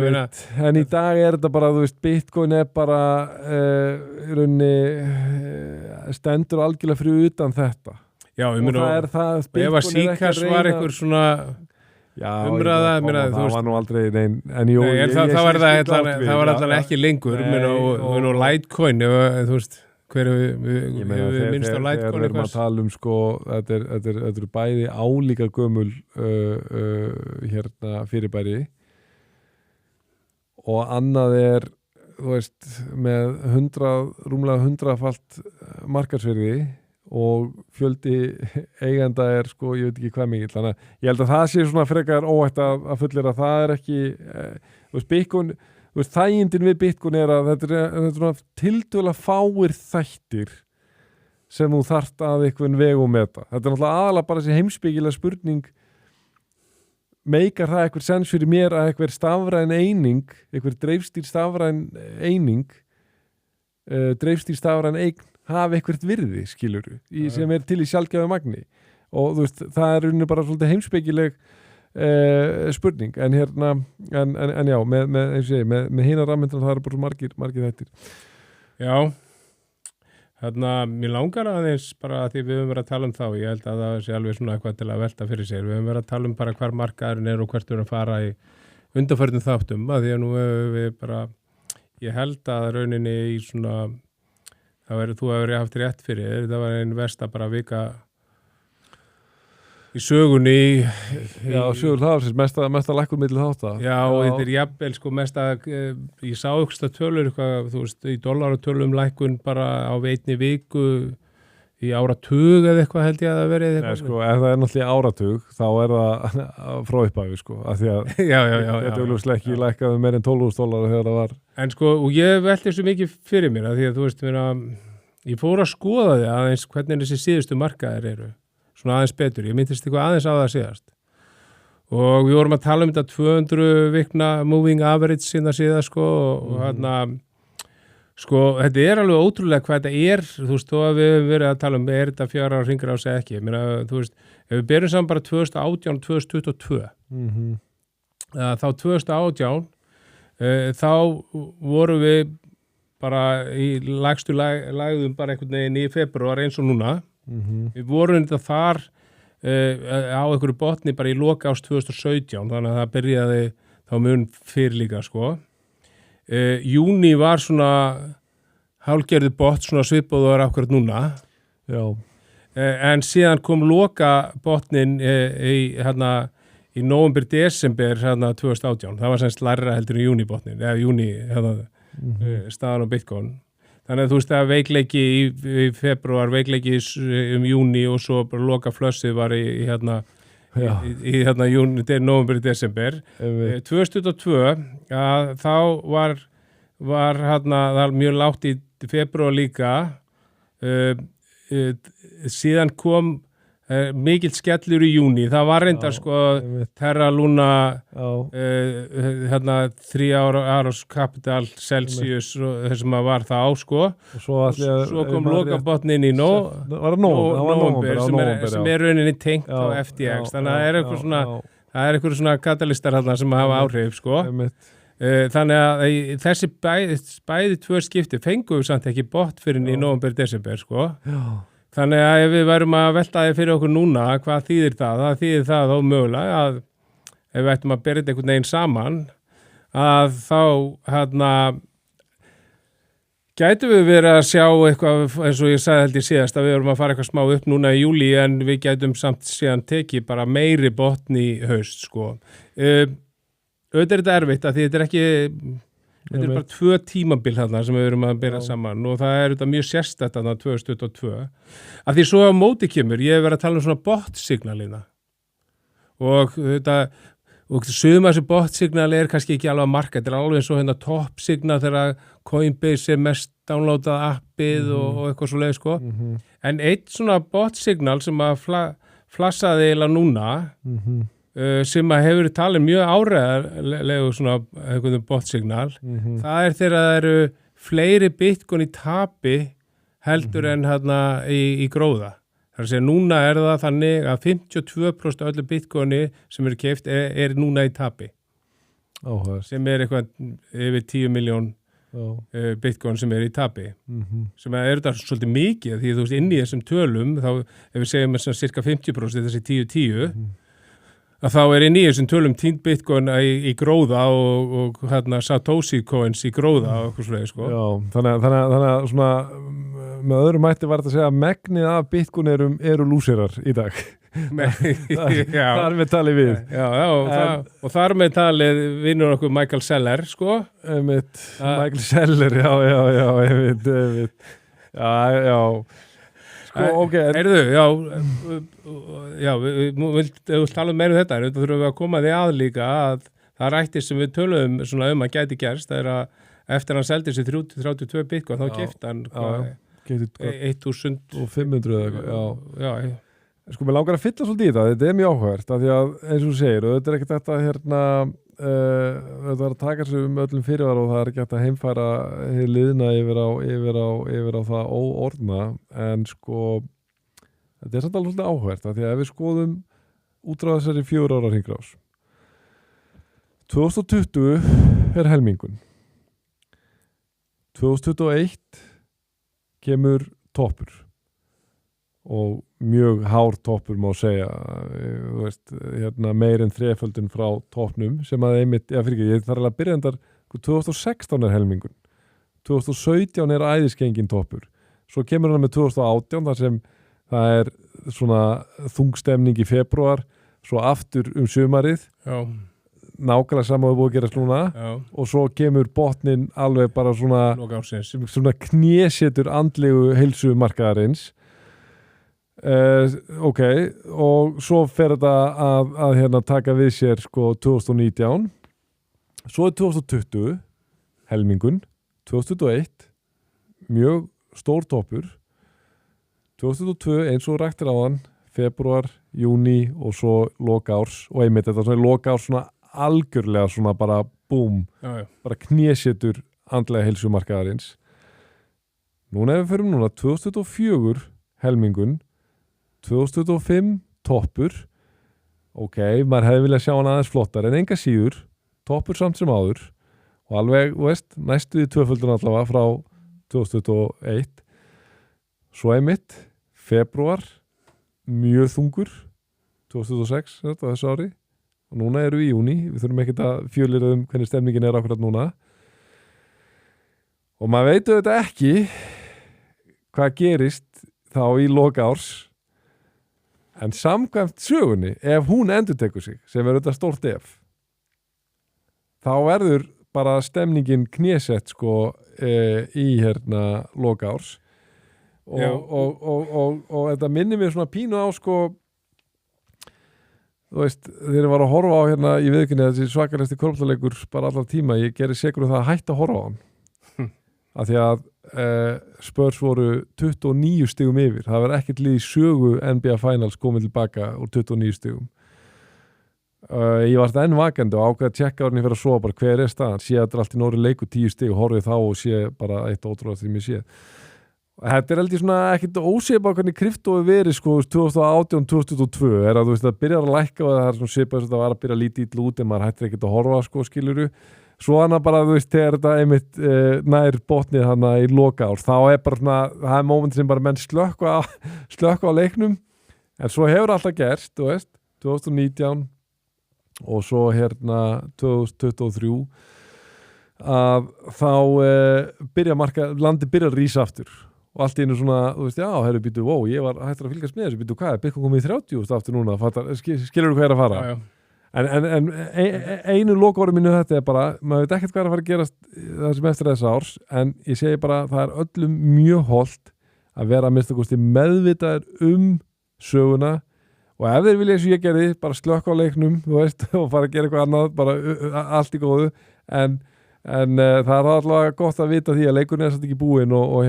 En í dag er þetta bara, þú veist, Bitcoin er bara stendur algjörlega fyrir utan þetta. Já, og ef að síkast var einhver svona umræða, það var nú aldrei nein, en jú, það var alltaf ekki lengur og Litecoin, þú veist hver hefur minnst á Litecoin þegar við erum að tala sko, þetta er bæði álíka gömul hérna fyrirbæri og annað er þú veist, með rúmlega 100-falt markaðsvirði og fjöldi eigenda er sko, ég veit ekki hvað mikið, þannig að ég held að það sé svona frekar óhætt að fullir að það er ekki þú veist, Bitcoin, þú veist, þægindin við Bitcoin er að þetta er svona tiltölulega fáir þættir sem þú þarft að einhvern vegu meta. Þetta er náttúrulega aðalega bara þessi heimspekilega spurning meikar það eitthvað sens fyrir mér að eitthvað stafræn eining, eitthvað dreifstýr stafræn eining dreifstýr stafræn eign hafa eitthvað virði, skilurðu, sem er til í sjálfgæfu magni og þú veist, það er unni bara svolítið heimspekileg spurning, en hérna en já, með hina rafmyndan það eru bara margir þættir. Já, hérna, mér langar aðeins bara að því við höfum verið að tala um þá, ég held að það sé alveg svona eitthvað til að velta fyrir sér, við höfum verið að tala um bara hvar markaðurinn er og hvert við erum að fara í undanförnum þáttum, að því að nú við bara, ég held að rauninni í svona þú hefur haft rétt fyrir, það var einn versta bara vika í sögunni Já, sögur það mesta lækkun milli þátta. Já, og þetta er jafnvel sko mesta, ég sá ykkursta tölur eitthvað, þú veist, í dollaratölum lækkun bara á einni viku í áratug eða eitthvað held ég að það verið eitthvað. Nei, sko, ef það er náttúrulega áratug, þá er það frá upphafi, sko, af því að þetta augljóslega ekki lækkaði meir en $12,000 þegar það var. En sko, og ég velti þessu mikið fyrir mér, af því að þú veist, ég fór að skoða þig aðeins hvernig þessi síðustu markaðir eru, svona aðeins betur, ég myndist eitthvað aðeins á það síðast. Og við vorum að tala um þetta 200 vikna moving average síðan, sko, og hérna, sko, þetta er alveg ótrúlega hvað þetta er, þú veist, þó að við hefum verið að tala um er þetta 4 ára hringrás eða ekki, ég meina, þú veist, ef við berum saman bara 2018 og 2022, þá 2018, þá vorum við bara í lægstu lægðum bara einhvern veginn í febrúar eins og núna, við vorum þetta þar á einhverju botni bara í loka árs 2017, þannig að það byrjaði þá mun fyrir líka, sko. Júní var svona hálfgerði botn, svona svipað og er akkurat núna. Já. En síðan kom loka botnin í nóvember, desember 2018. Það var semst lægra heldur en júnibotnin, eða júní staðan á Bitcoin. Þannig að þú veist að veikleiki í febrúar, veikleiki júní og svo loka flössið var í júni, nóvember, desember. 2022, þá var það mjög lágt í febrúar líka. Síðan kom mikill skellur í júní. Það var reyndar sko Terra Luna 3 áras Capital Celsius þessum að var það á sko. Svo kom lokabotnin í nóvember sem er rauninni tengt á FTX. Þannig að það er eitthvað svona katalistar sem hafa áhrif sko. Þannig að þessi bæði 2 skipti fengum við samt ekki bot fyrir í nóvember, desember sko. Já. Þannig að ef við værum að velta þið fyrir okkur núna, hvað þýðir það? Það þýðir það þá mögulega að ef við ættum að bera þetta einhvern veginn saman, að þá Gætum við verið að sjá eitthvað, eins og ég sagði held ég síðast, að við erum að fara eitthvað smá upp núna í júlí en við gætum samt síðan tekið bara meiri botn í haust, sko. Auðvitað er þetta erfitt að því þetta er ekki, þetta er bara 2 tímabil þarna sem við erum að byrja saman og það er þetta mjög sérstætt þarna 2022. Að því svo á móti kemur, ég hef verið að tala um svona bottsignalina og þetta, og suma þessi bottsignali er kannski ekki alveg að marka, þetta er alveg eins og hérna toppsignal þegar Coinbase er mest downloadað appið og eitthvað svo leið, sko. En eitt svona bottsignal sem að flassaði eiginlega núna, sem að hefur talið mjög áreiðarlegu svona eitthvað bottsignal, það er þegar það eru fleiri bitcoin í tapi heldur en hérna í gróða. Það er að segja, núna er það þannig að 52% af öllu bitcoini sem eru keypt er núna í tapi. Sem er eitthvað yfir 10 miljón bitcoin sem er í tapi. Sem er þetta svolítið mikið, því þú veist, inn í þessum tölum, þá ef við segjum þess að cirka 50% þessi 10-10, að þá er inn í þessum tölum týnd bitcoin í gróða og hérna Satoshi coins í gróða og eitthvað svolítið, sko. Já, þannig að svona með öðrum mætti var þetta að segja að megnið af bitcoin eru lúsirar í dag. Þar með talið við. Já, og þar með talið vinnur okkur Michael Saylor, sko. Michael Saylor, já, einmitt. Já. Sko, okay. Við talum meira um þetta, en þurfum við að koma því að líka að það rættir sem við töluðum svona að gæti gerst, það er að eftir hann seldi sér 32 bitcoin, þá keypti hann 1500 eða eitthvað. Já. Sko, mér langar að fylla svolítið í þetta er mjög áhugavert, af því að eins og þú segir, og þetta er ekkert þetta hérna, þetta er að taka sér öllum fyrirvara og það er ekki hægt að heimfæra liðina yfir á það óorðna, en sko þetta er samt alveg svolítið áhugavert, af því að ef við skoðum út frá þessari 4 ára hringrás 2020 er helmingun, 2021 kemur toppur og mjög hár toppur má segja, þú veist, hérna meir en 3-földun frá toppnum sem að einmitt, ég þarf alveg að byrja endar 2016 er helmingun, 2017 er æðiskengin toppur, svo kemur hann með 2018 þar sem það er svona þungstemning í febrúar, svo aftur sumarið, nákvæmlega sama við búið að gera slúna og svo kemur botnin alveg bara svona knésetur andlegu heilsu markaðarins. Ok, og svo fer þetta að hérna taka við sér sko 2019, svo er 2020 helmingun, 2021 mjög stór toppur, 2022 eins og ræktir áðan, febrúar, júní og svo loka árs og einmitt þetta svona loka árs svona algjörlega svona bara búm, bara knésetur andlega heilsumarkaðarins. Núna ef við förum núna 2024 helmingun, 2025 toppur, ok, maður hefði viljað sjá hann aðeins flottar en enga síður, toppur samt sem áður og alveg, veist, næstu í 2-földun allavega frá 2021, svo einmitt, febrúar, mjög þungur, 2006, þetta þessu ári, og núna eru við í júní, við þurfum ekkert að fjölira hvernig stemningin er akkurat núna, og maður veit auðvitað ekki hvað gerist þá í loka árs, en samkvæmt sögunni, ef hún endurtekur sig, sem er auðvitað stórt ef, þá verður bara stemningin knésett sko í hérna loka árs og þetta minnir mér svona pínu á sko, þú veist, þegar ég var að horfa á hérna í viðkynni þessi svakalegsti korfballleikur bara allar tíma, ég gerði segur það að hætta að horfa á hann af því að Spurs voru 29 stigum yfir, það var ekkert lið í sögu NBA Finals komið tilbaka úr 29 stigum ég var enn vakandi og ákveði að tjekka árinni fyrir að sofa bara hver er staðan, sé að þetta er allt í nóri leiku 10 stig og horfið þá og sé bara eitt ótrúlega því mér sé þetta er heldur svona ekkert óseipa hvernig kryptói verið sko 2018-2022 er að þú veist það byrjar að lækka og það er svona seipa þess að það var að byrja að líti ítla út en maður hættir ekkert að horfa sko skiluru svo hana bara þú veist þegar þetta einmitt nær botnið hana í loka ár þá er bara svona, það er moment sem bara menn slökka á leiknum en svo hefur alltaf gerst, þú veist 2019 og svo hérna 2023 að þá landi byrja að rísa aftur og allt í einu svona, þú veist, já, herru, býtu, ég var hættur að fylgjast með þessu, býtu, hvað er Bitcoin komið í 30 aftur núna, skilur þú hvað er að fara? En einu lokaorðu mínu þetta bara, maður veit ekkert hvað er að fara að gerast það sem eftir þess árs, en ég segi bara það er öllum mjög hollt að vera að mista kosti meðvitaður söguna og ef þeir vilja eins og ég gerði, bara slökka á leiknum, þú veist, og fara að gera eitthvað annað, bara allt í góðu, en það er allavega gott að vita því að leikurinn er satt ekki búinn og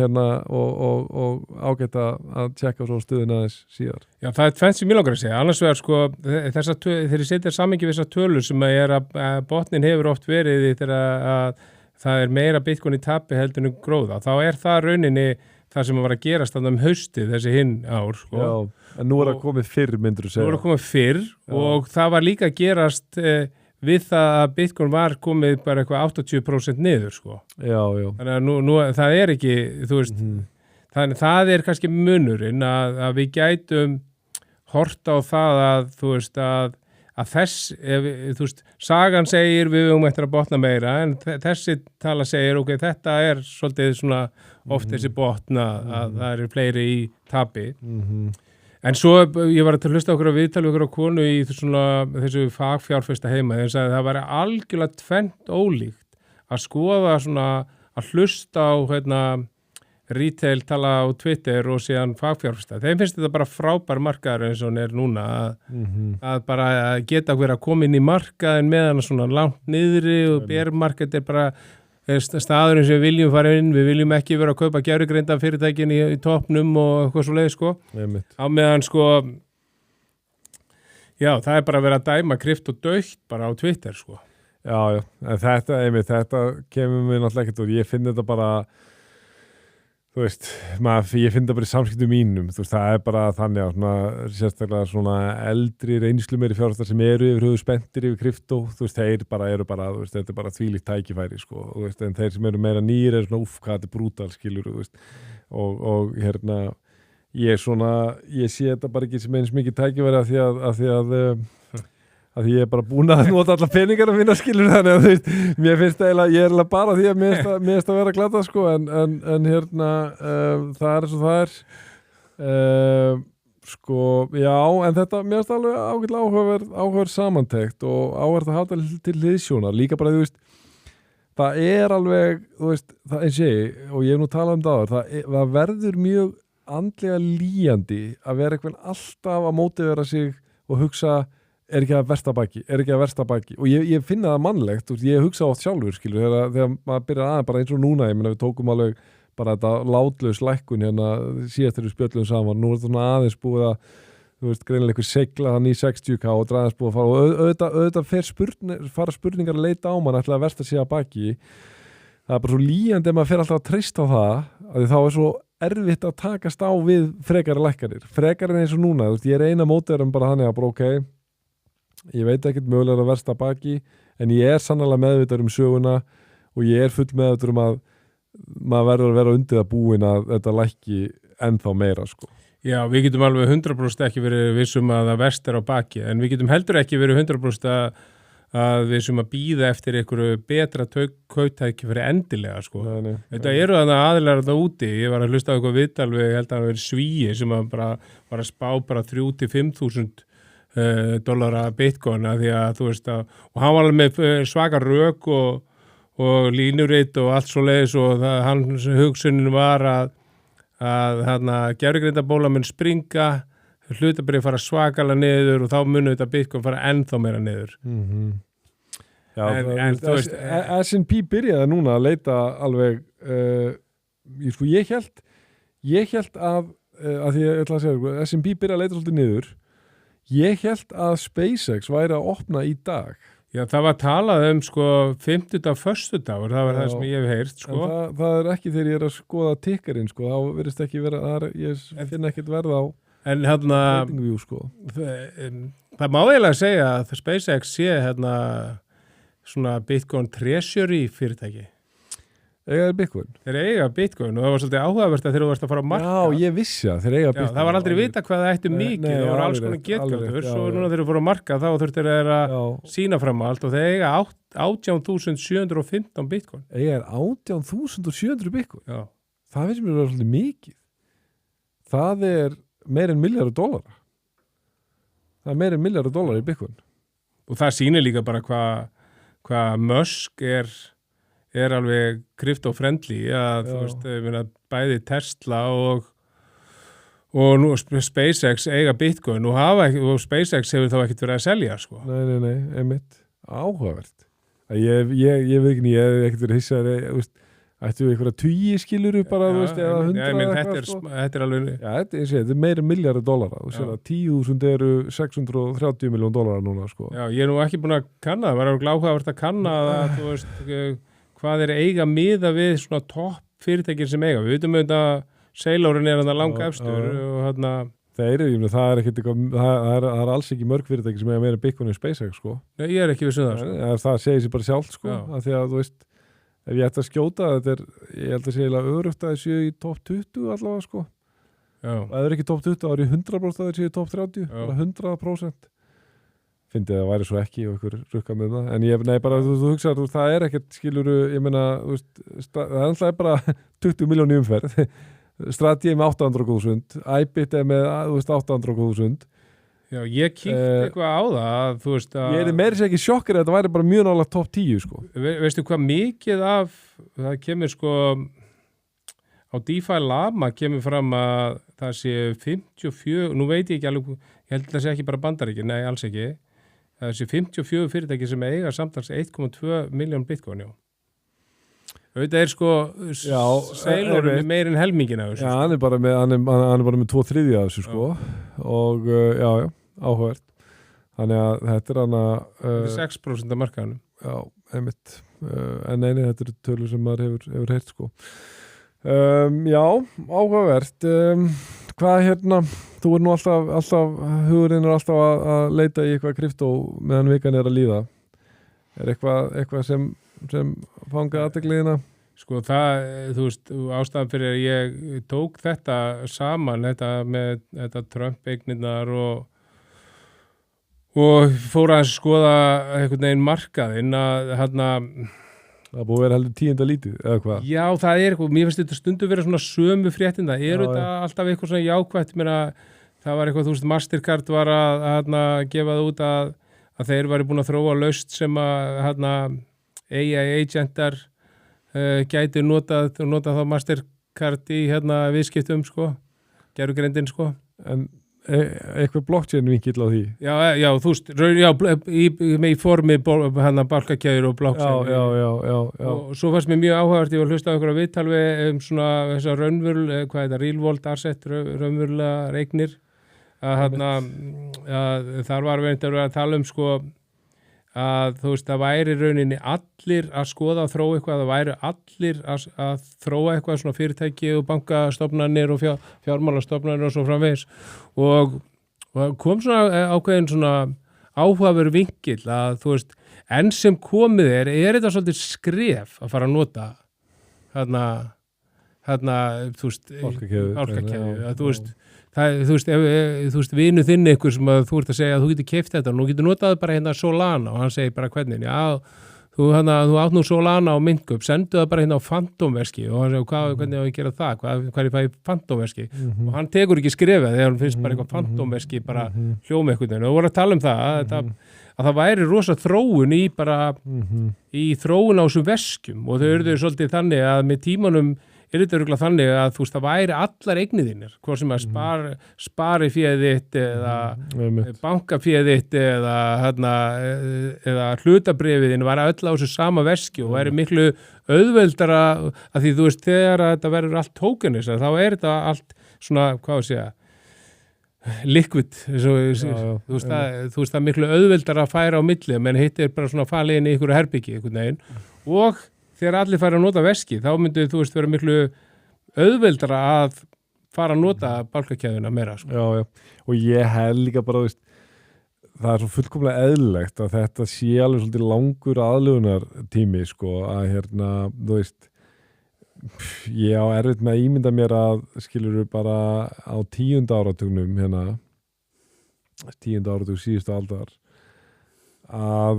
ágætt að tjekka svo stöðuna þess síðar. Já, það er tvennt sem ég langar að segja. Annars vegar, sko, þegar ég setja samhengi við þessar tölur sem að botnin hefur oft verið þegar að það er meira Bitcoin í tapi heldur en gróða, þá er það rauninni það sem var að gerast þannig haustið þessi hinn ár, sko. Já, en nú er það komið fyrr, myndur þú segja. Nú er það komið fyrr og það var líka að gerast við það að Bitcoin var komið bara eitthvað 80% niður, sko. Já. Þannig að nú það er ekki, þú veist, þannig það er kannski munurinn að við gætum horta á það að, þú veist, að þú veist, sagan segir við eftir að botna meira, en þessi tala segir, ok, þetta er svolítið svona oft þessi botna að það eru fleiri í tapi. En svo, ég var að hlusta okkur að viðtala okkur á konu í þessu fagfjárfesta heima, þegar sagði að það væri algjörlega tvennt ólíkt að skoða svona, að hlusta á retail tala á Twitter og síðan fagfjárfesta. Þeim finnst þetta bara frábær markaður eins og hann er núna að bara geta verið að koma inn í markaðin með hann svona langt niðri og bearmarket er bara staðurinn sem við viljum fara inn, við viljum ekki vera að kaupa gervigreinda fyrirtækin í toppnum og eitthvað svo leið, sko. Á meðan, sko, já, það er bara að vera að dæma krypt og dautt bara á Twitter, sko. Já, en þetta kemur mér náttúrulega ekkert og ég finn þetta bara, þú veist, ég finn það bara í samskiptum mínum, þú veist, það er bara þannig að sérstaklega svona eldri reynslu meiri fjárfestar sem eru yfir höfuð spenntir yfir kryptó, þú veist, þeir bara eru bara, þú veist, þetta er bara þvílíkt tækifæri, sko, þú veist, en þeir sem eru meira nýr er svona, hvað þetta er brútal, skilur, þú veist, og ég sé þetta bara ekki sem eins mikið tækifæri af því ég er bara búin að nota alla peningarna mína, skilur, þannig að þú veist, mér finnst eiginlega, ég er bara því að mér finnst að vera glata, sko, en það er eins og það er, sko, já, en þetta, mér finnst alveg ágætlega áhugaverð samantekt og áhugaverð að hafa til hliðsjónar, líka bara, þú veist, það er alveg, þú veist, það eins og ég hef nú talað það, það verður mjög andlega lýjandi að vera eitthvað alltaf að mótivera sig og hugsa er ekki að versta baki og ég finna það mannlegt, ég hugsa oft sjálfur, skilur, þegar maður byrjar aðeins bara eins og núna, ég meina við tókum alveg bara þetta látlaus lækkun síðast þegar við spjöllum saman, nú er þetta svona aðeins búið að, þú veist, greinilega einhver segla þannig í 60k og aðeins búið að fara og auðvitað fara spurningar að leita á mann ætla að versta sig að baki, það er bara svo lýjandi ef maður fer alltaf að treysta á það, að þá er svo erfitt að takast á við frekari lækkanir, frekari eins og núna, þú veist, ég er eina mótverðum bara þannig að bara ok, ég veit ekkert mögulega að versta baki en ég er sannlega meðvitaður söguna og ég er full meðvitaður að maður verður að vera undir að búin að þetta lækki ennþá meira, sko. Já, við getum alveg 100% ekki verið vissum að það verst er á baki en við getum heldur ekki verið 100% að við sem að býða eftir einhverju betra kauptæki fyrir endilega, sko. Nei. Þetta eru þannig aðilar þetta úti. Ég var að hlusta á eitthvað viðtal við, ég held að það verið Svíi sem að bara var að spá bara 3.000-5.000 dollara Bitcoin því að þú veist að og hann var alveg með svaka rök og línuritt og allt svo leiðis og hans hugsunin var að gervigrindabóla mun springa hlutabrið fara svakalega niður og þá munu þetta Bitcoin fara ennþá meira niður. Já, en þú veist S&P byrjaði núna að leita alveg ég held að því ég ætla að segja S&P byrjaði að leita svolítið niður. Ég held að SpaceX væri að opna í dag. Já, það var talað sko 50. föstudagur, það var það sem ég hef heyrt, sko. En það er ekki þegar ég er að skoða tikkarinn, sko, þá verðist ekki vera, ég finn ekkert verð á tradingview, sko. Það má eiginlega segja að SpaceX sé svona Bitcoin treasury fyrirtæki. Eiga Bitcoin? Þeir eiga Bitcoin og það var svolítið áhugavert að þeir varst að fara að marka. Já, ég vissi að þeir eiga Bitcoin. Það var aldrei vita hvað það ættu mikið, það var alls konar getgáttur og núna þeir fóru að marka þá þurftir þeir að sína fram allt og þeir eiga 18.715 Bitcoin. Eiga 18.700 Bitcoin? Já. Það finnst mér að vera svolítið mikið. Það er meir en $1,000,000. Það er meir en $1,000,000 í Bitcoin. Og það sýnir líka bara hvað Musk er alveg crypto-friendly að þú veist, bæði Tesla og nú SpaceX eiga Bitcoin og SpaceX hefur þá ekkert verið að selja sko. Nei, einmitt áhugavert. Ég veit ekki, ég hef ekkert verið hissað, ættu við einhverja 20 skiluru bara, þú veist, eða 100 þetta er alveg... Já, þetta er meira en $1,000,000,000. Þú sér að 10.000 eru $630 million núna, sko. Já, ég er nú ekki búin að kanna, það var alveg áhugavert að kanna að, þú veist, hvað er eiga miða við svona topp fyrirtækir sem eiga. Við veitum auðvitað Sailorinn er hann að langa efstur og hann að... Það er ekkert eitthvað, það er alls ekki mörg fyrirtæki sem eiga meira Bitcoin en SpaceX, sko. Nei, ég er ekki viss um það, sko. Það segir sér bara sjálft, sko, af því að, þú veist, ef ég ætti að skjóta, ég held að segja örugt að það séu í top 20 allavega, sko. Já. Og ef það er ekki top 20, þá er ég 100% að það séu í top 30, bara 100%. Fyndið að það væri svo ekki og ykkur rukka með það. En bara, þú hugsaður, það er ekkert, skiluru, ég meina, þú veist, það er alltaf bara 20 miljónu umferð. Strati með 800.000, iBit með, þú veist, 800.000. Já, ég kíkti eitthvað á það, þú veist að... Ég meiri sér ekki sjokkir að þetta væri bara mjög nálega top 10, sko. Veistu hvað mikið af, það kemur sko, á DeFi Lama kemur fram að það sé 54, nú veit ég ekki alveg, ég held að það sé ekki bara Bandaríkin, nei, alls ekki. Það sé 54 fyrirtæki sem eiga samtals 1,2 miljón Bitcoin, já. Þetta er sko Sailorinn meir en helmingin af þessu. Já, hann er bara með 2/3 af þessu, sko. Og, já, áhugavert. Þannig að þetta er hann að... Þetta er 6% af markaðanum. Já, einmitt. En eini, þetta eru tölur sem maður hefur heyrt, sko. Já, áhugavert. Hvað þú er nú alltaf hugurinn er alltaf að leita í eitthvað kryptó meðan vikan er að líða. Er eitthvað sem fangaði athygliðina? Sko þú veist, ástæðan fyrir að ég tók þetta saman, þetta með þetta Trump-eignirnar og fór að skoða einhvern veginn markaðinn að Það búið að vera heldur 10. lítið, eða hvað? Já, það er eitthvað, mér finnst þetta stundu vera svona sömu fréttin, það er þetta alltaf eitthvað svona jákvætt, það var eitthvað, þú veist, Mastercard var að gefa það út að þeir væri búin að þróa lausn sem að AI-agentar gæti notað þá Mastercard í viðskiptum, sko, gervigreindin, sko. En eitthvað blockchain vinkill á því? Já, þú veist, í formi bálkakeðjur og blockchain. Já. Og svo fannst mér mjög áhugavert, ég var að hlusta á einhverja viðtal við svona þessar hvað er það, real world asset, raunverulega eignir. Að þar var verið að tala sko að þú veist, það væri rauninni allir að skoða að þróa eitthvað, það væri allir að þróa eitthvað svona fyrirtæki og bankastofnanir og fjármálastofnanir og svo framvegis og kom svona ákveðin svona áhugaveru vinkill að þú veist, enn sem komið er þetta svolítið skref að fara að nota þú veist, bálkakeðju, að þú veist þú veist, vinu þinn ykkur sem að þú ert að segja að þú getur keypt þetta og nú getur notað bara Solana og hann segir bara hvernig, já, þú átt nú Solana á myndgöp, sendu það bara á Fantomveski og hann segir, hvernig á ég gera það, hvað ég fæ Fantomveski og hann tekur ekki skrefið þegar hann finnst bara eitthvað Fantomveski bara hljóma eitthvað og voru að tala um það að það væri rosa þróun í þróun á þessum veskjum og þau eru svolítið þannig að með tímanum er þetta örugglega þannig að þú veist það væri allar eignir þínir, hvort sem að spari féð þitt eða bankaféð þitt eða hlutabrifið þín var öll á þessu sama veski og væri miklu auðveldara að því þú veist þegar þetta verður allt tokenisar þá er þetta allt svona, hvað að segja liquid, þú veist það er miklu auðveldara að færa á milli, menn hitt er bara svona falið inn í ykkur herbyggi einhvern veginn og þegar allir fara að nota veski, þá myndi þú veist vera miklu auðveldara að fara að nota bálkakeðjuna meira. Sko. Já, og ég held líka bara, veist, það er svo fullkomlega eðlilegt að þetta sé alveg svolítið langur aðlögunar tími, sko, að þú veist, Ég á erfitt með að ímynda mér að skilurðu bara á 10. áratugnum hérna 10. áratug síðustu aldar að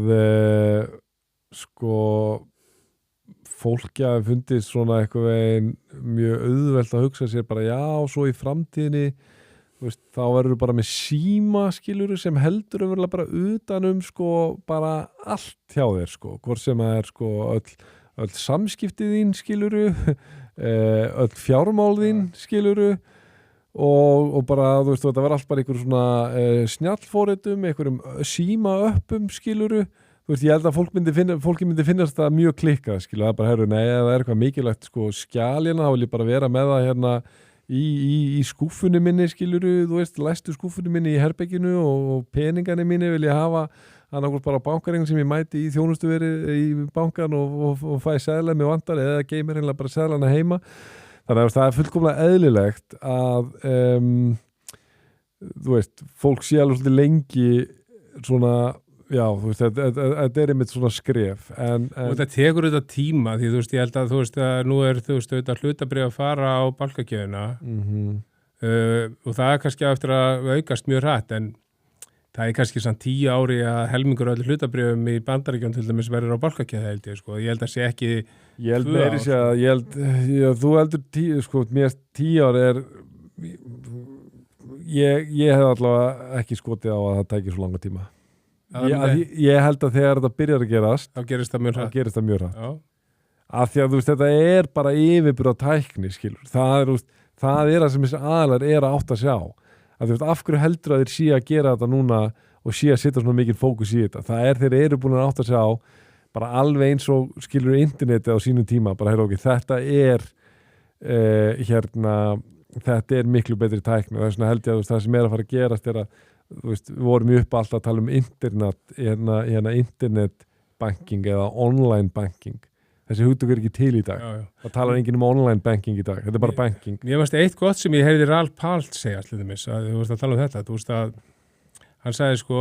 sko fólki hafi fundist svona eitthvað veginn mjög auðvelt að hugsa sér bara já, svo í framtíðinni veist, þá verður bara með síma skiluru sem heldur umverulega bara utanum sko bara allt hjá þér sko, hvort sem það sko öll samskiptið þín skiluru öll fjármál þín skiluru og bara þú veist þetta verður allt bara einhver svona snjallfóritum, einhverjum síma öppum skiluru. Þú veist, ég held að fólki myndi finnast það mjög klikkað, skilja, það bara, nei, það er eitthvað mikilvægt, sko, skjálina, þá vil ég bara vera með það hérna í skúfunni minni, skiljuru, þú veist, læstu skúfunni minni í herberginu og peningarnir minni vil ég hafa, annarkvæmt bara bankareign sem ég mæti í þjónustuveri í bankan og fæ seðla með vantar eða geymir einlega bara seðlana heima. Þannig að það er fullkomlega eðlilegt að, þú veist, fólk sé alveg svolítið lengi svona já, þú veist, þetta er einmitt svona skref og þetta tekur auðvitað tíma því þú veist, ég held að þú veist að nú er þú veist auðvitað hlutabréf að fara á balkagjöfina og það er kannski eftir að aukast mjög hratt en það er kannski samt 10 ári að helmingur öllu hlutabréfum í Bandaríkjunum til dæmis verður á balkagjöf held ég sko, ég held að sé ekki ég held meiri sé að þú heldur 10, sko, mér 10 ári er ég hef allavega ekki skotið á að það tækir svo langa tíma Ég held að þegar þetta byrjar að gerast þá gerist það mjög hratt af því að þú veist þetta er bara yfirburða tækni skilur það er það sem þessi aðlar er að átt að sjá að þú veist af hverju heldur að þeir sé að gera þetta núna og sé að setja svona mikið fókus í þetta það er þeir eru búin að átt að sjá bara alveg eins og skilur interneti á sínum tíma bara heyrðu okkur þetta er þetta er miklu betri tækni og það er svona held ég að það sem er að fara að gerast er að þú veist, við vorum upp alltaf að tala um internetbanking eða online banking þessi hugtök er ekki til í dag það talar enginn online banking í dag þetta er bara banking Ég veist eitt gott sem ég heyrði Ralph Palt segja slíðumis að þú veist að tala um þetta þú veist að hann sagði sko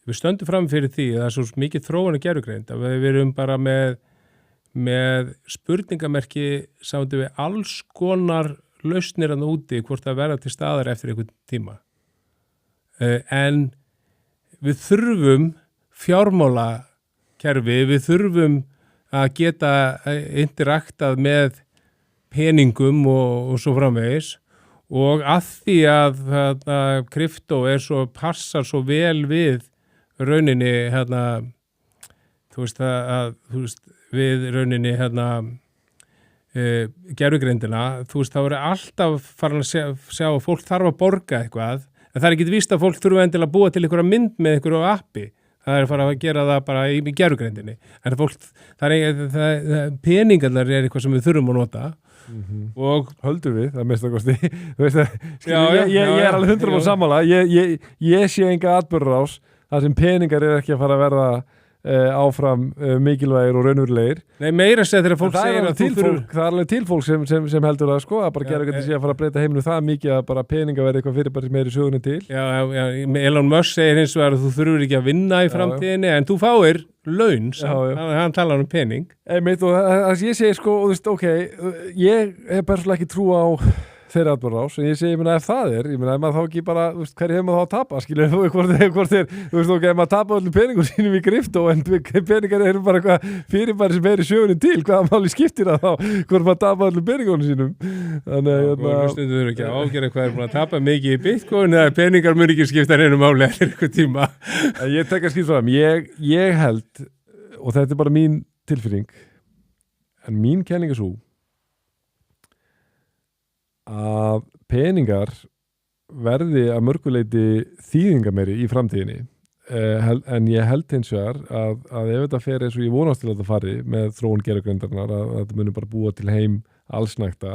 við stöndum fram fyrir því að það er svo mikið þróun og gervigreind að við erum bara með spurningamerki saman við alls konar lausnir að úti hvort að vera til staðar eftir einhvern tíma en við þurfum fjármálakerfi, við þurfum að geta interaktað með peningum og svo framvegis og að því að kryptó passar svo vel við rauninni þú veist við rauninni gervigreindina, þú veist þá er alltaf farin að sjá að fólk þarf að borga eitthvað en það er ekki víst að fólk þurfa endilega að búa til einhverja mynd með einhverju appi. Það er að fara að gera það bara í gervigreindinni. En peningarnar er eitthvað sem við þurfum að nota. Og höldum við, það er mest að kosti. Ég er alveg 100% sammála. Ég sé enga atburðarás þar sem peningar er ekki að fara að verða áfram mikilvægir og raunverulegir. Nei, meira sér þegar fólk segir að það er alveg til fólk sem heldur það sko, að bara gera eitthvað til að fara að breyta heiminu það mikið að bara peninga verði eitthvað fyrirbæri sem er í sögunni til. Já, Elon Musk segir eins og að þú þurfur ekki að vinna í framtíðinni en þú fáir laun, hann talar um pening. Einmitt og það ég segi sko, og þú veist, ok, ég hef persónulega ekki trú á þeirra atburðarás, en ég segi, ef það er, ef maður þá ekki bara, þú veist, hverju hefur maður þá að tapa, skilur, hvort er, þú veist, ok, ef maður tapa öllum peningum sínum í kryptó, en peningar eru bara eitthvað fyrirbæri sem er í sögunni til, hvaða máli skiptir það þá, hvort maður tapa öllum peningum sínum. Þannig að hlustundu þurfa ekki að ágera hvað er búin að tapa mikið í Bitcoin, eða peningar mun ekki skipta neinu máli eftir eitthvað tíma. Ég tek að skipta fram, ég held, og þetta er bara mín tilfinning, en mín kenning er svo að peningar verði að mörguleiti þýðingameiri í framtíðinni en ég held hins vegar að ef þetta fer eins og ég vonast til að þetta fari með þróun gervigreindarinnar að þetta munum bara búa til heim allsnægta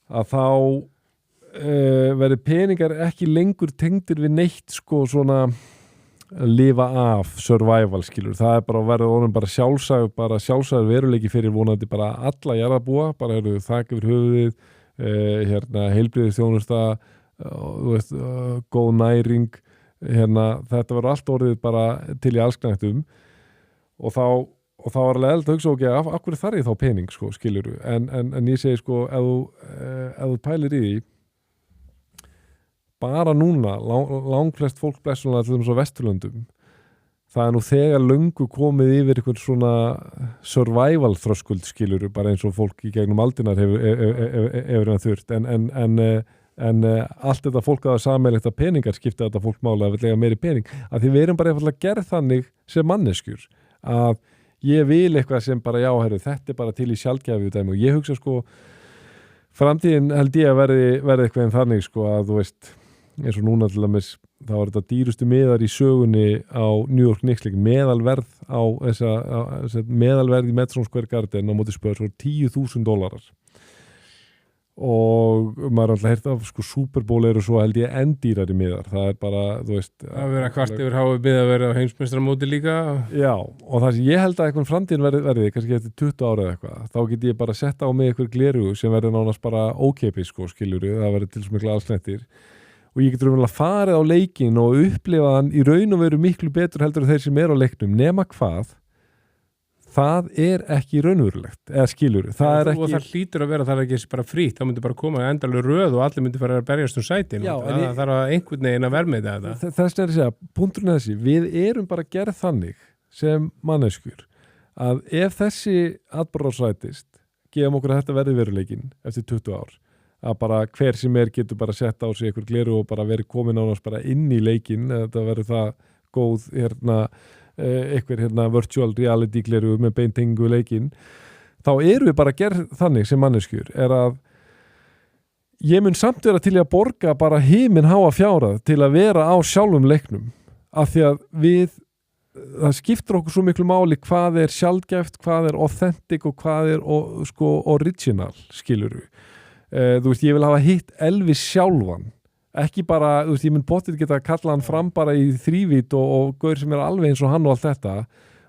að þá verði peningar ekki lengur tengdir við neitt sko svona lifa af survival skilur, það er bara að verða orðin bara sjálfsagður veruleiki fyrir vonandi bara alla jarðarbúa, bara þak yfir höfuðið heilbrigðisþjónusta góð næring þetta verður allt orðið bara til í allsknægtum og og þá var alveg eðlilega að hugsa ok, af hverju þarf ég þá pening sko, skilurðu, en ég segi sko ef þú pælir í því bara núna langflest fólk blessunlega til þess að Vesturlöndum það nú þegar löngu komið yfir einhvern svona survival þröskuld skilurðu, bara eins og fólk í gegnum aldinar hefur þurft en allt þetta fólk að það sameiginlegt að peningar skipta þetta fólk mála að vilja meiri pening, að því við erum bara einfallega gerð þannig sem manneskjur að ég vil eitthvað sem bara þetta bara til í sjaldgæfi dæmi og ég hugsa sko framtíðin held ég að verði eitthvað en þannig sko að þú veist eins og núna til dæmis þá var þetta dýrustu miðar í sögunni á New York Knicks meðalverð á meðalverð í Madison Square Garden á móti Spurs var $10,000 og maður alltaf heyrt af sko Super Bowl eru svo held ég endýrari miðar, það bara þú veist að vera kvart yfir háu miða að vera á heimsmeistaramóti líka já, og það sem ég held að einhvern framtíðin verði kannski eftir 20 ára eða eitthvað, þá get ég bara setta á mig einhver gleru sem verði nánast bara ókeypis sko, skiljuru, það verði til svo miklu allsnettir og ég getur umvel að farið á leikinn og upplifa hann í raun og veru miklu betur heldur þeir sem eru á leiknum, nema hvað það ekki raunverulegt, eða skilur það ekki... Og það hlýtur að vera, það ekki bara frýtt, það myndi bara koma endalega röð og allir myndi fara að berjast sætin og það þarf að einhvern veginn að verðmeita þetta. Þess að segja, punkturinn þessi, við erum bara gerð þannig sem manneskjur að ef þessi atburður rætist, gefum okkur að þetta verði veruleikinn eftir 20 ár, að bara hver sem getur bara sett á sig einhver gleru og bara verið komin ánast bara inn í leikinn, þetta verður það góð einhver virtual reality gleru með beintengingu leikinn, þá erum við bara gerð þannig sem manneskjur að ég mun samt vera til að borga bara himinháa fjárhæð til að vera á sjálfum leiknum af því að það skiptir okkur svo miklu máli hvað sjaldgæft, hvað authentic og hvað sko original skilurðu. Þú veist, ég vil hafa hitt Elvis sjálfan ekki bara, þú veist, ég mun potið geta að kalla hann fram bara í þrívít og gaur sem alveg eins og hann og allt þetta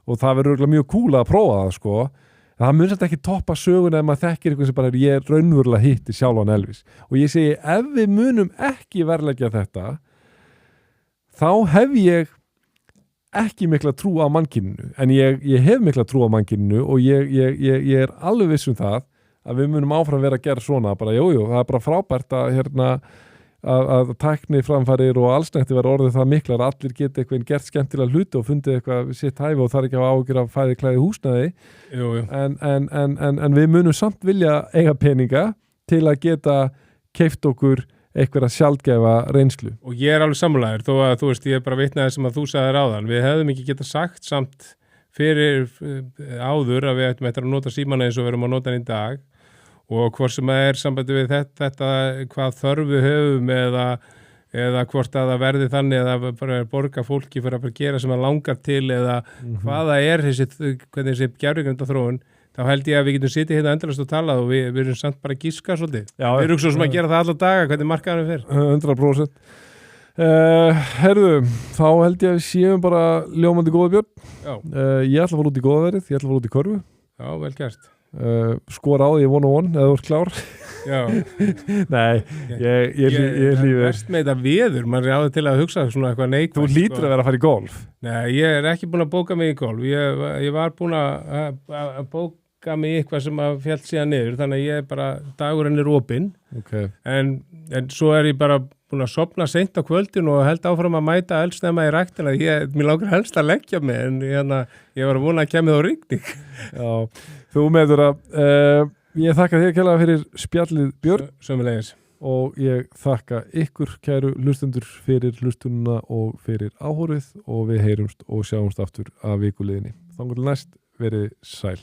og það verður mjög cool að prófa það sko, en það mun samt ekki toppa söguna ef maður þekkir eitthvað sem bara ég raunverulega hitti sjálfan Elvis og ég segi, ef við munum ekki verðleggja þetta þá hef ég ekki mikla trú á mannkyninu, en ég hef mikla trú á mannkyninu og ég alveg viss það að við munum áfram vera að gera svona, bara það bara frábært að tækni framfærir og allsnætti vera orðið það miklar að allir geta eitthvað gert skemmtilega hluti og fundið eitthvað sitt hæfi og þarf ekki að ágjur að fæði klæði húsnæði en við munum samt vilja eiga peninga til að geta keypt okkur eitthvað sjaldgæfa reynslu. Og ég alveg sammálaður þó að þú veist ég bara vitnaði sem að þú sagðir áðan, við hefðum ekki getað sagt samt fyrir áður að við ættum eftir að nota símana eins og við erum að nota hann í dag og hvort sem sambandi við þetta hvað þörfu höfum eða hvort að það verði þannig að það bara borga fólki fyrir að gera sem það langar til eða hvaða hvernig þessi gervigrundaþróun, þá held ég að við getum sitið hérna endalast og talað og við erum samt bara að gíska svolítið. Við erum svo sem að gera það alla daga, hvernig markaðanum fer. 100%. Herðu, þá held ég að við séum bara ljómandi góða Björn. Ég ætla að fara út í góðaverið, ég ætla að fara út í körfu. Já, vel gert. Skora á því 1-on-1 eða þú ert klár. Já. Nei, ég lífið verst með þetta veður, maður áður til að hugsa svona eitthvað neikvægt. Þú hlýtur að vera að fara í golf. Nei, ég ekki búin að bóka mig í golf, ég var búin að bóka mig eitthvað sem að féll síðan niður, þannig að ég bara dagurinn opinn, en svo ég bara búin að sofna seint á kvöldin og held áfram að mæta eldsnemma í ræktina, mér langar helst að leggja mig en ég var að vona að kemja þá rigning. Já, þú meður að ég þakka þér kærlega fyrir spjallið Björn. Sömuleiðis. Og ég þakka ykkur kæru hlustendur fyrir hlustununa og fyrir áhorfið og við heyrumst og sjáumst aftur að vikuliðinni. Þangað til næst, verið sæl.